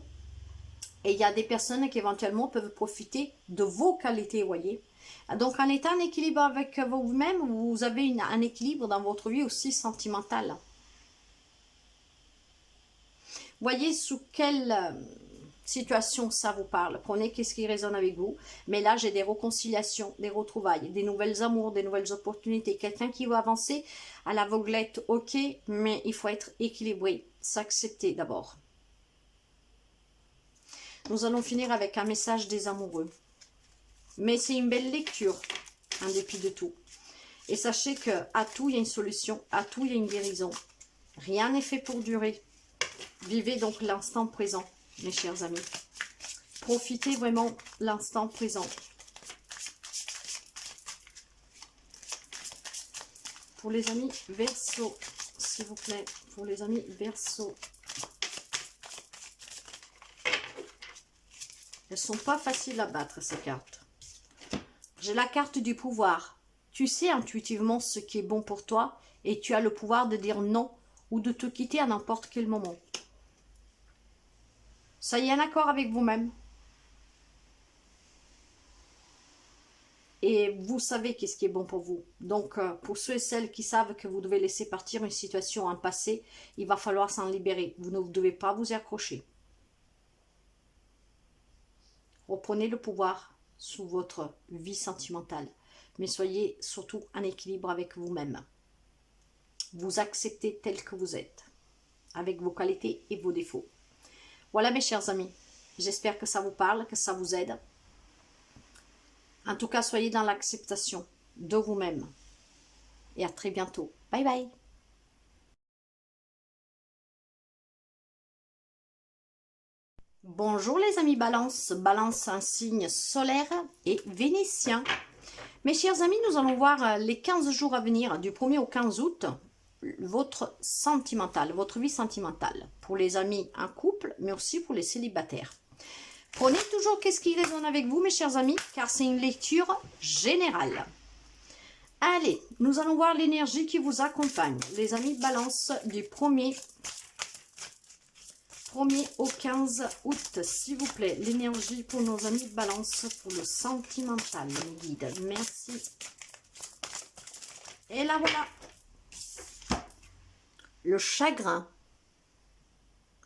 Et il y a des personnes qui éventuellement peuvent profiter de vos qualités, voyez. Donc en étant en équilibre avec vous-même, vous avez un équilibre dans votre vie aussi sentimentale. Voyez sous quelle situation ça vous parle. Prenez qu'est-ce qui résonne avec vous. Mais là, j'ai des réconciliations, des retrouvailles, des nouvelles amours, des nouvelles opportunités. Quelqu'un qui va avancer à l'aveuglette, ok, mais il faut être équilibré, s'accepter d'abord. Nous allons finir avec un message des amoureux. Mais c'est une belle lecture, en dépit de tout. Et sachez qu'à tout, il y a une solution. À tout, il y a une guérison. Rien n'est fait pour durer. Vivez donc l'instant présent, mes chers amis. Profitez vraiment l'instant présent. Pour les amis Verseau, s'il vous plaît. Pour les amis Verseau. Elles ne sont pas faciles à battre, ces cartes. J'ai la carte du pouvoir. Tu sais intuitivement ce qui est bon pour toi et tu as le pouvoir de dire non ou de te quitter à n'importe quel moment. Soyez en accord avec vous-même. Et vous savez qu'est-ce qui est bon pour vous. Donc, pour ceux et celles qui savent que vous devez laisser partir une situation, un passé, il va falloir s'en libérer. Vous ne devez pas vous y accrocher. Reprenez le pouvoir sous votre vie sentimentale. Mais soyez surtout en équilibre avec vous-même. Vous acceptez tel que vous êtes, avec vos qualités et vos défauts. Voilà mes chers amis. J'espère que ça vous parle, que ça vous aide. En tout cas, soyez dans l'acceptation de vous-même. Et à très bientôt. Bye bye. Bonjour les amis Balance. Balance un signe solaire et vénitien. Mes chers amis, nous allons voir les 15 jours à venir, du 1er au 15 août, votre vie sentimentale. Pour les amis en couple, mais aussi pour les célibataires. Prenez toujours qu'est-ce qui résonne avec vous, mes chers amis, car c'est une lecture générale. Allez, nous allons voir l'énergie qui vous accompagne. Les amis Balance, du 1er au 15 août, s'il vous plaît. L'énergie pour nos amis Balance, pour le sentimental, mes guides. Merci. Et là, voilà. Le chagrin.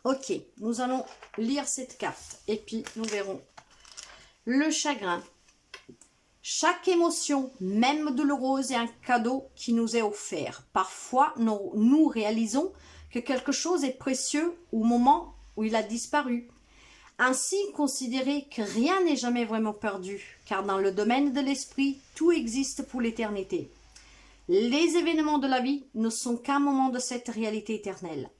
Ok, nous allons lire cette carte et puis nous verrons. Le chagrin. Chaque émotion, même douloureuse, est un cadeau qui nous est offert. Parfois, nous réalisons que quelque chose est précieux au moment où il a disparu. Ainsi, considérez que rien n'est jamais vraiment perdu, car dans le domaine de l'esprit, tout existe pour l'éternité. Les événements de la vie ne sont qu'un moment de cette réalité éternelle.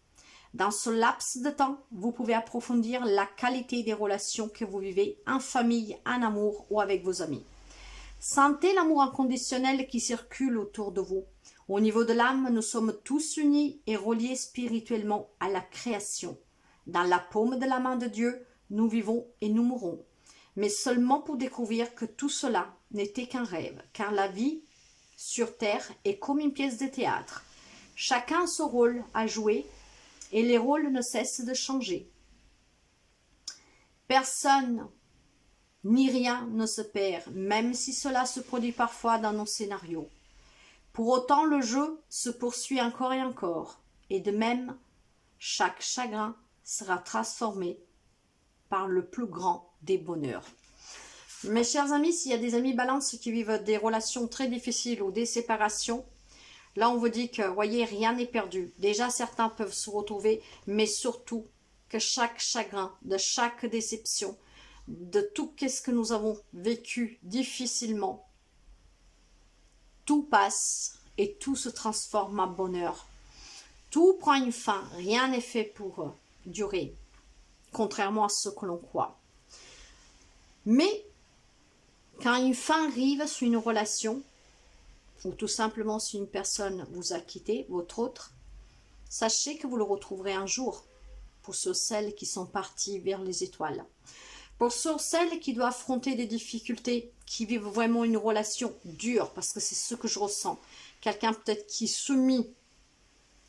Dans ce laps de temps, vous pouvez approfondir la qualité des relations que vous vivez en famille, en amour ou avec vos amis. Sentez l'amour inconditionnel qui circule autour de vous. Au niveau de l'âme, nous sommes tous unis et reliés spirituellement à la création. Dans la paume de la main de Dieu, nous vivons et nous mourrons. Mais seulement pour découvrir que tout cela n'était qu'un rêve, car la vie sur terre est comme une pièce de théâtre. Chacun a son rôle à jouer et les rôles ne cessent de changer. Personne ni rien ne se perd, même si cela se produit parfois dans nos scénarios. Pour autant, le jeu se poursuit encore et encore, et de même, chaque chagrin sera transformé par le plus grand des bonheurs. Mes chers amis, s'il y a des amis Balance qui vivent des relations très difficiles ou des séparations, là on vous dit que, voyez, rien n'est perdu. Déjà, certains peuvent se retrouver, mais surtout que chaque chagrin, de chaque déception, de tout ce que nous avons vécu difficilement, tout passe et tout se transforme en bonheur. Tout prend une fin, rien n'est fait pour durer, contrairement à ce que l'on croit. Mais quand une fin arrive sur une relation, ou tout simplement si une personne vous a quitté, votre autre, sachez que vous le retrouverez un jour, pour ceux celles qui sont partis vers les étoiles. Pour ceux celles qui doivent affronter des difficultés, qui vivent vraiment une relation dure, parce que c'est ce que je ressens, quelqu'un peut-être qui est soumis,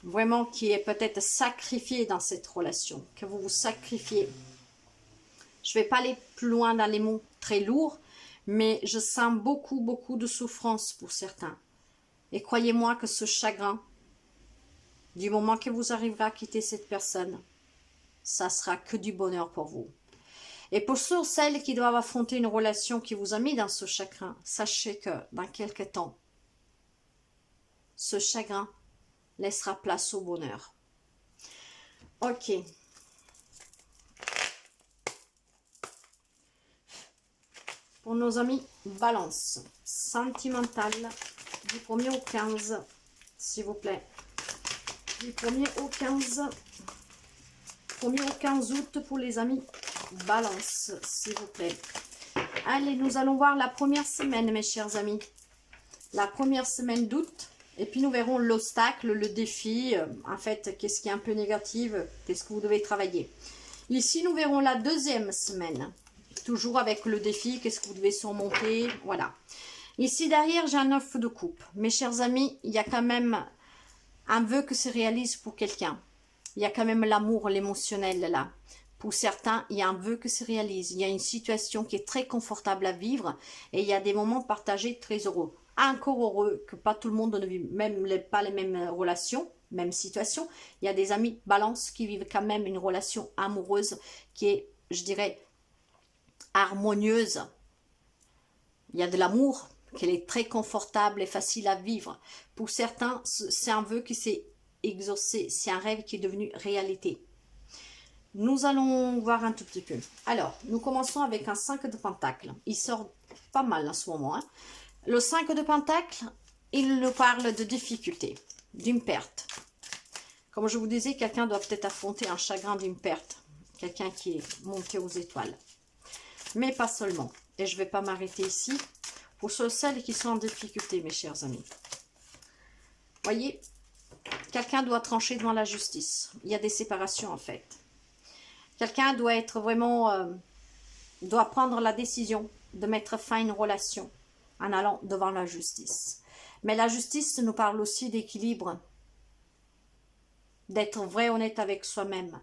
vraiment qui est peut-être sacrifié dans cette relation, que vous vous sacrifiez. Je ne vais pas aller plus loin dans les mots très lourds, mais je sens beaucoup de souffrance pour certains. Et croyez-moi que ce chagrin, du moment que vous arriverez à quitter cette personne, ça sera que du bonheur pour vous. Et pour ceux celles qui doivent affronter une relation qui vous a mis dans ce chagrin, sachez que dans quelque temps, ce chagrin laissera place au bonheur. Ok. Pour nos amis Balance, sentimental, du 1er au 15, s'il vous plaît. Du 1er au 15 août pour les amis Balance, s'il vous plaît. Allez, nous allons voir la première semaine, mes chers amis. La première semaine d'août. Et puis nous verrons l'obstacle, le défi. En fait, qu'est-ce qui est un peu négatif, qu'est-ce que vous devez travailler. Ici, nous verrons la deuxième semaine. Toujours avec le défi, qu'est-ce que vous devez surmonter. Voilà. Ici derrière, j'ai un 9 de coupe. Mes chers amis, il y a quand même un vœu que se réalise pour quelqu'un. Il y a quand même l'amour, l'émotionnel là. Pour certains, il y a un vœu que se réalise. Il y a une situation qui est très confortable à vivre et il y a des moments partagés très heureux. Encore heureux que pas tout le monde ne vit même pas les mêmes relations, même situation. Il y a des amis balance qui vivent quand même une relation amoureuse qui est, je dirais, harmonieuse. Il y a de l'amour, qu'elle est très confortable et facile à vivre. Pour certains, c'est un vœu qui s'est exaucé, c'est un rêve qui est devenu réalité. Nous allons voir un tout petit peu. Alors, nous commençons avec un 5 de Pentacle. Il sort pas mal en ce moment. Hein. Le 5 de Pentacle, il nous parle de difficulté, d'une perte. Comme je vous disais, quelqu'un doit peut-être affronter un chagrin d'une perte. Quelqu'un qui est monté aux étoiles. Mais pas seulement. Et je ne vais pas m'arrêter ici. Pour celles qui sont en difficulté, mes chers amis. Voyez, quelqu'un doit trancher devant la justice. Il y a des séparations en fait. Quelqu'un doit être vraiment, doit prendre la décision de mettre fin à une relation en allant devant la justice. Mais la justice nous parle aussi d'équilibre, d'être vrai, honnête avec soi-même.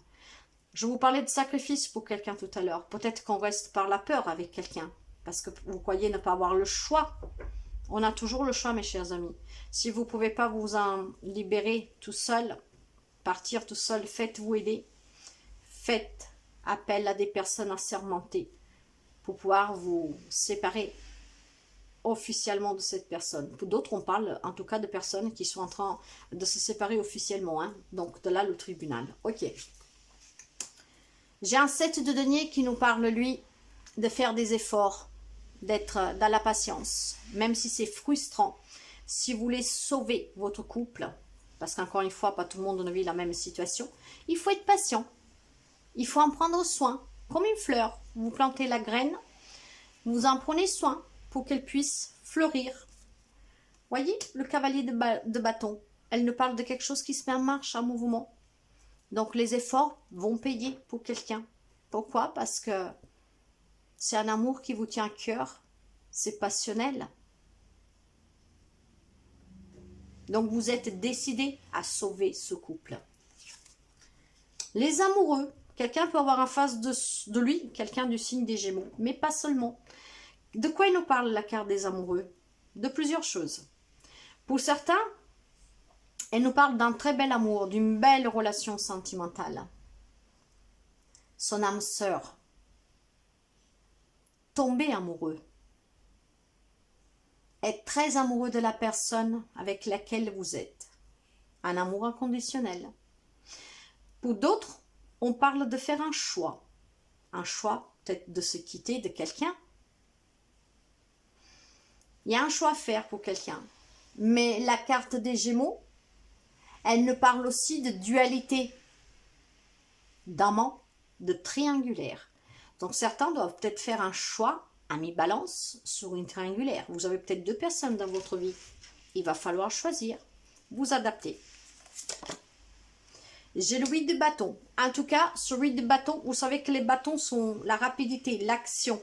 Je vous parlais de sacrifice pour quelqu'un tout à l'heure. Peut-être qu'on reste par la peur avec quelqu'un, parce que vous croyez ne pas avoir le choix. On a toujours le choix, mes chers amis. Si vous ne pouvez pas vous en libérer tout seul, partir tout seul, faites-vous aider. Faites appel à des personnes assermentées pour pouvoir vous séparer officiellement de cette personne. Pour d'autres, on parle en tout cas de personnes qui sont en train de se séparer officiellement. Hein. Donc, de là, le tribunal. Ok. J'ai un 7 de denier qui nous parle, lui, de faire des efforts, d'être dans la patience, même si c'est frustrant. Si vous voulez sauver votre couple, parce qu'encore une fois, pas tout le monde ne vit la même situation, il faut être patient. Il faut en prendre soin, comme une fleur. Vous plantez la graine, vous en prenez soin pour qu'elle puisse fleurir. Voyez, le cavalier de bâton, elle nous parle de quelque chose qui se met en marche, en mouvement. Donc les efforts vont payer pour quelqu'un. Pourquoi? Parce que c'est un amour qui vous tient à cœur, c'est passionnel. Donc vous êtes décidé à sauver ce couple. Les amoureux, quelqu'un peut avoir en face de lui, quelqu'un du signe des Gémeaux, mais pas seulement. De quoi il nous parle la carte des amoureux? De plusieurs choses. Pour certains, elle nous parle d'un très bel amour, d'une belle relation sentimentale. Son âme sœur. Tomber amoureux. Être très amoureux de la personne avec laquelle vous êtes. Un amour inconditionnel. Pour d'autres, on parle de faire un choix. Un choix peut-être de se quitter de quelqu'un. Il y a un choix à faire pour quelqu'un. Mais la carte des Gémeaux, elle nous parle aussi de dualité, d'amant, de triangulaire. Donc certains doivent peut-être faire un choix à mi-balance sur une triangulaire. Vous avez peut-être 2 personnes dans votre vie. Il va falloir choisir, vous adapter. J'ai le 8 de bâton. En tout cas, ce 8 de bâton, vous savez que les bâtons sont la rapidité, l'action.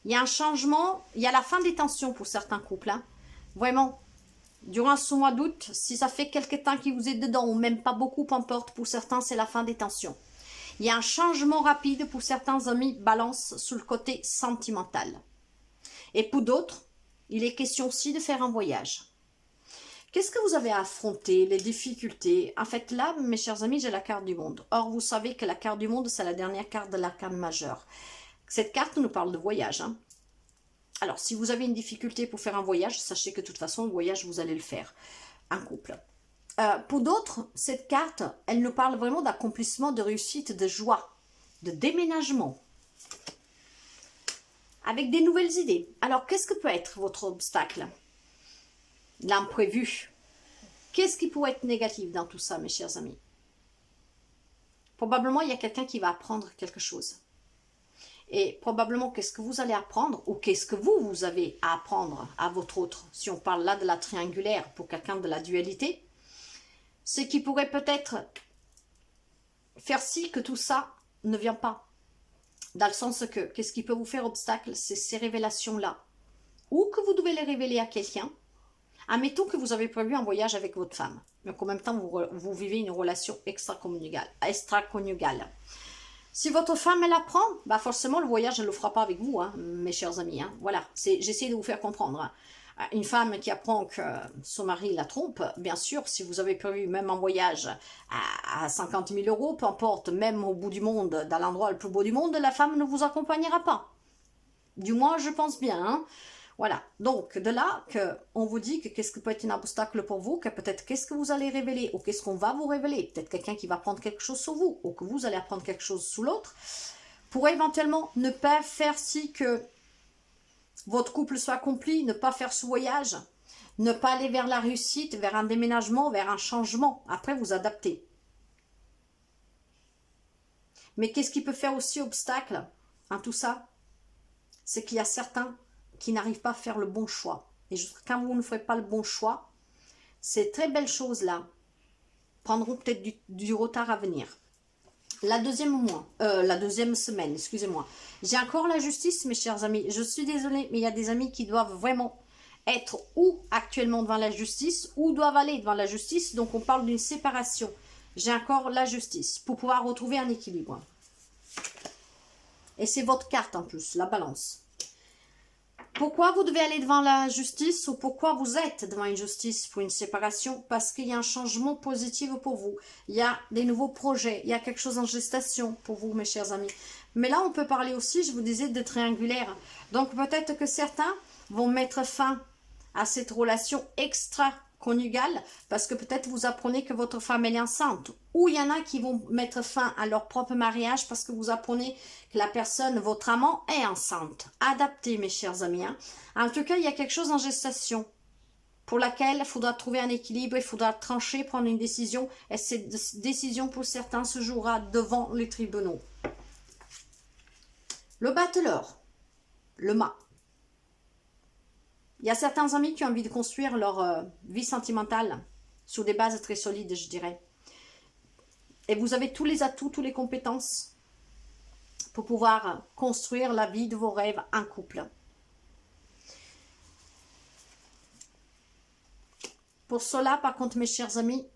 Il y a un changement, il y a la fin des tensions pour certains couples. Hein. Vraiment, durant ce mois d'août, si ça fait quelques temps que vous êtes dedans, ou même pas beaucoup, peu importe, pour certains, c'est la fin des tensions. Il y a un changement rapide pour certains amis balance sur le côté sentimental. Et pour d'autres, il est question aussi de faire un voyage. Qu'est-ce que vous avez à affronter, les difficultés? En fait, là, mes chers amis, j'ai la carte du monde. Or, vous savez que la carte du monde, c'est la dernière carte de l'arcane majeur. Cette carte nous parle de voyage. Hein. Alors, si vous avez une difficulté pour faire un voyage, sachez que de toute façon, le voyage, vous allez le faire. Un couple. Pour d'autres, cette carte, elle nous parle vraiment d'accomplissement, de réussite, de joie, de déménagement. Avec des nouvelles idées. Alors, qu'est-ce que peut être votre obstacle? L'imprévu. Qu'est-ce qui pourrait être négatif dans tout ça, mes chers amis? Probablement, il y a quelqu'un qui va apprendre quelque chose. Et probablement, qu'est-ce que vous allez apprendre ou qu'est-ce que vous avez à apprendre à votre autre? Si on parle là de la triangulaire pour quelqu'un de la dualité, c'est qui pourrait peut-être faire si que tout ça ne vient pas. Dans le sens que, qu'est-ce qui peut vous faire obstacle? C'est ces révélations-là. ou que vous devez les révéler à quelqu'un. Admettons que vous avez prévu un voyage avec votre femme, mais qu'en même temps vous vivez une relation extra-conjugale. Si votre femme, elle apprend, bah forcément, le voyage, elle ne le fera pas avec vous, hein, mes chers amis. Hein. Voilà, j'essaie de vous faire comprendre. Hein. Une femme qui apprend que son mari la trompe, bien sûr, si vous avez prévu même un voyage à 50 000 euros, peu importe, même au bout du monde, dans l'endroit le plus beau du monde, la femme ne vous accompagnera pas. Du moins, je pense bien. Hein. Voilà, donc de là qu'on vous dit que qu'est-ce que peut être un obstacle pour vous, que peut-être qu'est-ce que vous allez révéler, ou qu'est-ce qu'on va vous révéler, peut-être quelqu'un qui va prendre quelque chose sur vous, ou que vous allez apprendre quelque chose sous l'autre, pour éventuellement ne pas faire si que votre couple soit accompli, ne pas faire ce voyage, ne pas aller vers la réussite, vers un déménagement, vers un changement, après vous adaptez. Mais qu'est-ce qui peut faire aussi obstacle à tout ça? C'est qu'il y a certains qui n'arrivent pas à faire le bon choix. Et quand vous ne ferez pas le bon choix, ces très belles choses-là prendront peut-être du retard à venir. La deuxième semaine, excusez-moi. J'ai encore la justice, mes chers amis. Je suis désolée, mais il y a des amis qui doivent vraiment être ou actuellement devant la justice, ou doivent aller devant la justice. Donc, on parle d'une séparation. J'ai encore la justice pour pouvoir retrouver un équilibre. Et c'est votre carte en plus, la balance. Pourquoi vous devez aller devant la justice ou pourquoi vous êtes devant une justice pour une séparation? Parce qu'il y a un changement positif pour vous. Il y a des nouveaux projets. Il y a quelque chose en gestation pour vous, mes chers amis. Mais là, on peut parler aussi, je vous disais, de triangulaire. Donc, peut-être que certains vont mettre fin à cette relation extra-conjugale parce que peut-être vous apprenez que votre femme elle est enceinte. Ou il y en a qui vont mettre fin à leur propre mariage parce que vous apprenez que la personne, votre amant, est enceinte. Adaptez, mes chers amis. Hein. En tout cas, il y a quelque chose en gestation pour laquelle il faudra trouver un équilibre, il faudra trancher, prendre une décision. Et cette décision, pour certains, se jouera devant les tribunaux. Le battleur, le mât. Il y a certains amis qui ont envie de construire leur vie sentimentale sur des bases très solides, je dirais. Et vous avez tous les atouts, toutes les compétences pour pouvoir construire la vie de vos rêves en couple. Pour cela, par contre, mes chers amis,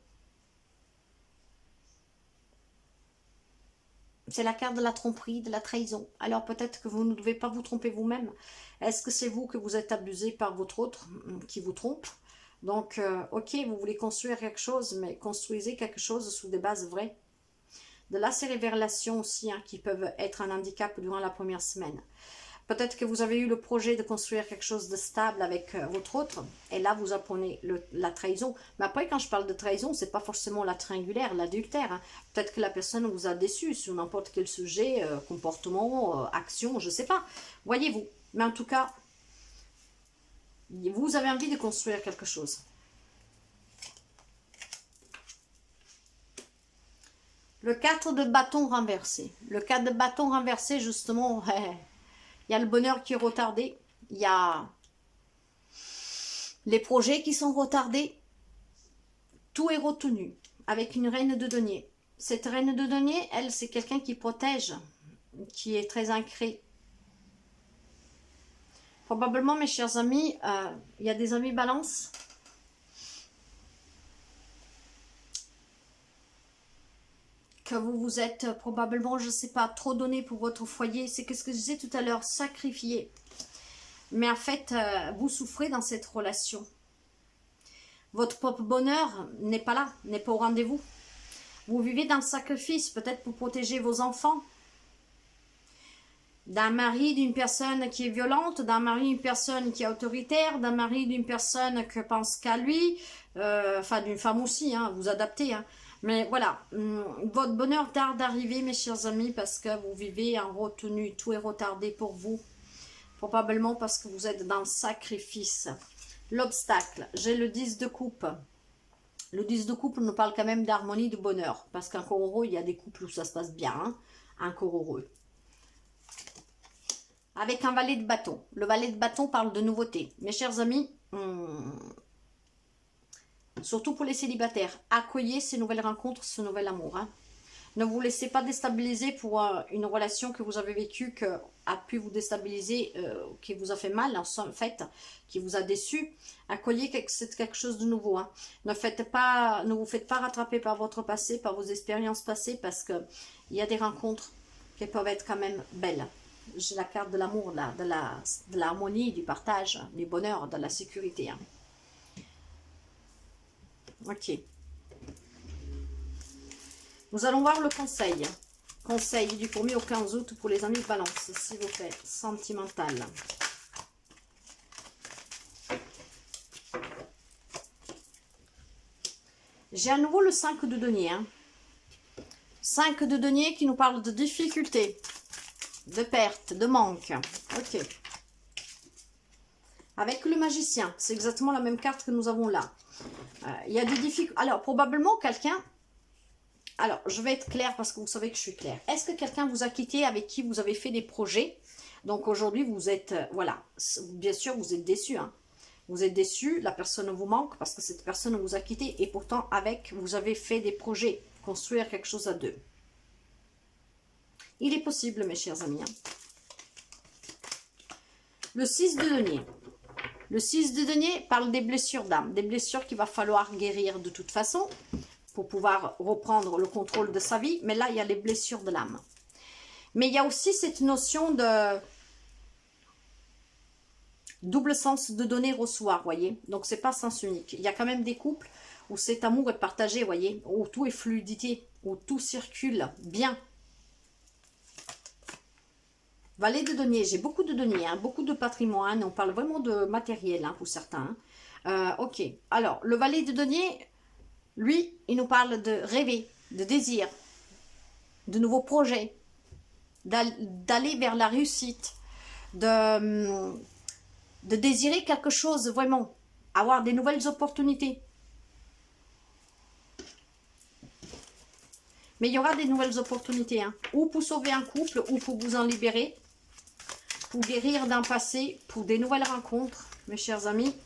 c'est la carte de la tromperie, de la trahison. Alors peut-être que vous ne devez pas vous tromper vous-même. Est-ce que c'est vous que vous êtes abusé par votre autre qui vous trompe? Donc, ok, vous voulez construire quelque chose, mais construisez quelque chose sous des bases vraies. De là, ces révélations aussi hein, qui peuvent être un handicap durant la première semaine. Peut-être que vous avez eu le projet de construire quelque chose de stable avec votre autre, et là, vous apprenez la trahison. Mais après, quand je parle de trahison, c'est pas forcément la triangulaire, l'adultère. Hein. Peut-être que la personne vous a déçu sur n'importe quel sujet, comportement, action, je sais pas. Voyez-vous. Mais en tout cas, vous avez envie de construire quelque chose. Le 4 de bâton renversé. Le 4 de bâton renversé, justement, il y a le bonheur qui est retardé. Il y a les projets qui sont retardés. Tout est retenu avec une reine de denier. Cette reine de denier, elle, c'est quelqu'un qui protège, qui est très ancré. Probablement, mes chers amis, il y a des amis balance. Que vous vous êtes probablement, je ne sais pas, trop donné pour votre foyer. C'est ce que je disais tout à l'heure, sacrifié. Mais en fait, vous souffrez dans cette relation. Votre propre bonheur n'est pas là, n'est pas au rendez-vous. Vous vivez dans le sacrifice, peut-être pour protéger vos enfants. D'un mari, d'une personne qui est violente, d'un mari, d'une personne qui est autoritaire, d'un mari, d'une personne qui pense qu'à lui, enfin d'une femme aussi, hein, vous adaptez. Hein. Mais voilà, votre bonheur tarde d'arriver, mes chers amis, parce que vous vivez en retenue, tout est retardé pour vous. Probablement parce que vous êtes dans le sacrifice. L'obstacle, j'ai le 10 de coupe. Le 10 de coupe nous parle quand même d'harmonie, de bonheur. Parce qu'encore heureux, il y a des couples où ça se passe bien, hein, encore heureux. Avec un valet de bâton. Le valet de bâton parle de nouveauté. Mes chers amis, surtout pour les célibataires, accueillez ces nouvelles rencontres, ce nouvel amour. Hein. Ne vous laissez pas déstabiliser pour une relation que vous avez vécue, qui a pu vous déstabiliser, qui vous a fait mal, en fait, qui vous a déçu. Accueillez que c'est quelque chose de nouveau. Hein. Ne vous faites pas rattraper par votre passé, par vos expériences passées, parce que il y a des rencontres qui peuvent être quand même belles. J'ai la carte de l'amour, de l'harmonie, du partage, du bonheur, de la sécurité. Hein. Ok. Nous allons voir le conseil. Conseil du 1er au 15 août pour les amis de Balance, s'il vous plaît. Sentimental. J'ai à nouveau le 5 de denier. Hein. 5 de denier qui nous parle de difficultés, de pertes, de manque. Ok. Avec le magicien, c'est exactement la même carte que nous avons là. Il y a des difficultés. Alors, probablement quelqu'un... Alors, je vais être claire parce que vous savez que je suis claire. Est-ce que quelqu'un vous a quitté avec qui vous avez fait des projets? Donc, aujourd'hui, vous êtes... voilà. Bien sûr, vous êtes déçu. Hein. Vous êtes déçu, la personne vous manque parce que cette personne vous a quitté. Et pourtant, avec, vous avez fait des projets. Construire quelque chose à deux. Il est possible, mes chers amis. Hein. Le 6 de denier. Le 6 de denier parle des blessures d'âme. Des blessures qu'il va falloir guérir de toute façon. Pour pouvoir reprendre le contrôle de sa vie. Mais là, il y a les blessures de l'âme. Mais il y a aussi cette notion de double sens de donner-recevoir, voyez. Donc, c'est pas sens unique. Il y a quand même des couples où cet amour est partagé, voyez. Où tout est fluidité, où tout circule bien. Valet de denier, j'ai beaucoup de deniers, hein, beaucoup de patrimoine. On parle vraiment de matériel hein, pour certains. Hein. Ok, alors, le valet de denier... Lui, il nous parle de rêver, de désir, de nouveaux projets, d'aller vers la réussite, de désirer quelque chose vraiment, avoir des nouvelles opportunités. Mais il y aura des nouvelles opportunités, hein, ou pour sauver un couple, ou pour vous en libérer, pour guérir d'un passé, pour des nouvelles rencontres, mes chers amis.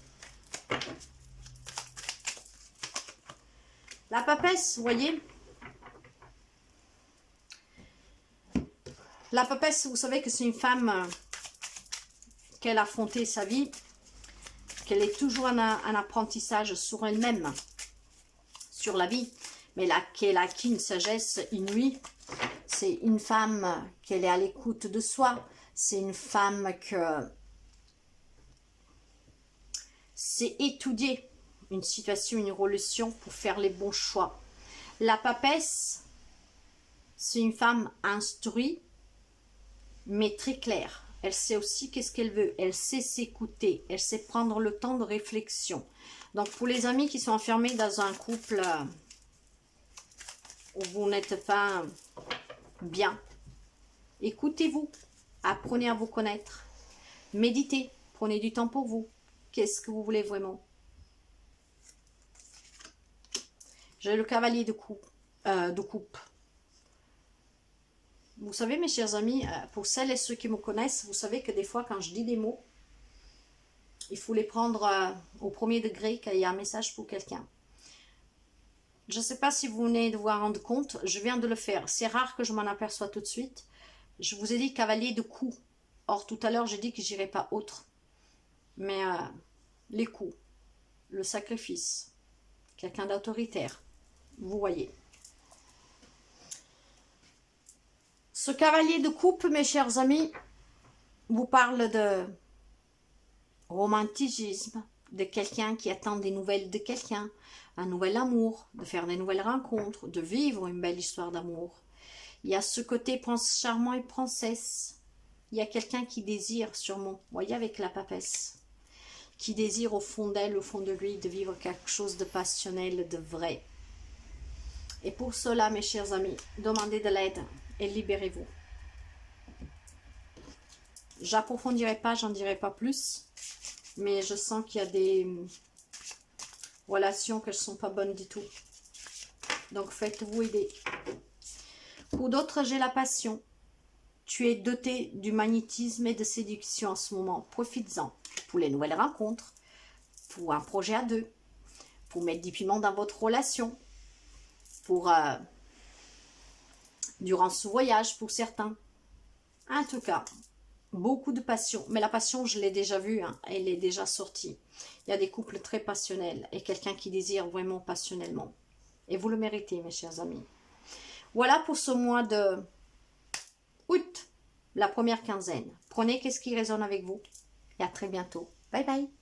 La papesse, vous voyez. La papesse, vous savez que c'est une femme qui a affronté sa vie, qu'elle est toujours en apprentissage sur elle-même, sur la vie, mais qu'elle a acquis une sagesse inouïe. C'est une femme qu'elle est à l'écoute de soi. C'est une femme que c'est étudier une situation, une relation pour faire les bons choix. La papesse, c'est une femme instruite, mais très claire. Elle sait aussi qu'est-ce qu'elle veut. Elle sait s'écouter. Elle sait prendre le temps de réflexion. Donc, pour les amis qui sont enfermés dans un couple où vous n'êtes pas bien, écoutez-vous. Apprenez à vous connaître. Méditez. Prenez du temps pour vous. Qu'est-ce que vous voulez vraiment? J'ai le cavalier de coupe. Vous savez, mes chers amis, pour celles et ceux qui me connaissent, vous savez que des fois, quand je dis des mots, il faut les prendre au premier degré, qu'il y a un message pour quelqu'un. Je ne sais pas si vous venez de vous en rendre compte, je viens de le faire. C'est rare que je m'en aperçois tout de suite. Je vous ai dit cavalier de coups. Or, tout à l'heure, j'ai dit que je n'irais pas autre. Mais les coups, le sacrifice, quelqu'un d'autoritaire, vous voyez. Ce cavalier de coupe, mes chers amis, vous parle de romanticisme, de quelqu'un qui attend des nouvelles de quelqu'un, un nouvel amour, de faire des nouvelles rencontres, de vivre une belle histoire d'amour. Il y a ce côté prince charmant et princesse. Il y a quelqu'un qui désire sûrement, vous voyez avec la papesse, qui désire au fond d'elle, au fond de lui, de vivre quelque chose de passionnel, de vrai. Et pour cela, mes chers amis, demandez de l'aide et libérez-vous. J'approfondirai pas, j'en dirai pas plus, mais je sens qu'il y a des relations qui ne sont pas bonnes du tout. Donc faites-vous aider. Pour d'autres, j'ai la passion. Tu es doté du magnétisme et de séduction en ce moment. Profites-en pour les nouvelles rencontres, pour un projet à deux, pour mettre du piment dans votre relation, pour durant ce voyage pour certains. En tout cas, beaucoup de passion. Mais la passion, je l'ai déjà vue, hein, elle est déjà sortie. Il y a des couples très passionnels et quelqu'un qui désire vraiment passionnellement. Et vous le méritez, mes chers amis. Voilà pour ce mois de août, la première quinzaine. Prenez qu'est-ce qui résonne avec vous. Et à très bientôt. Bye bye.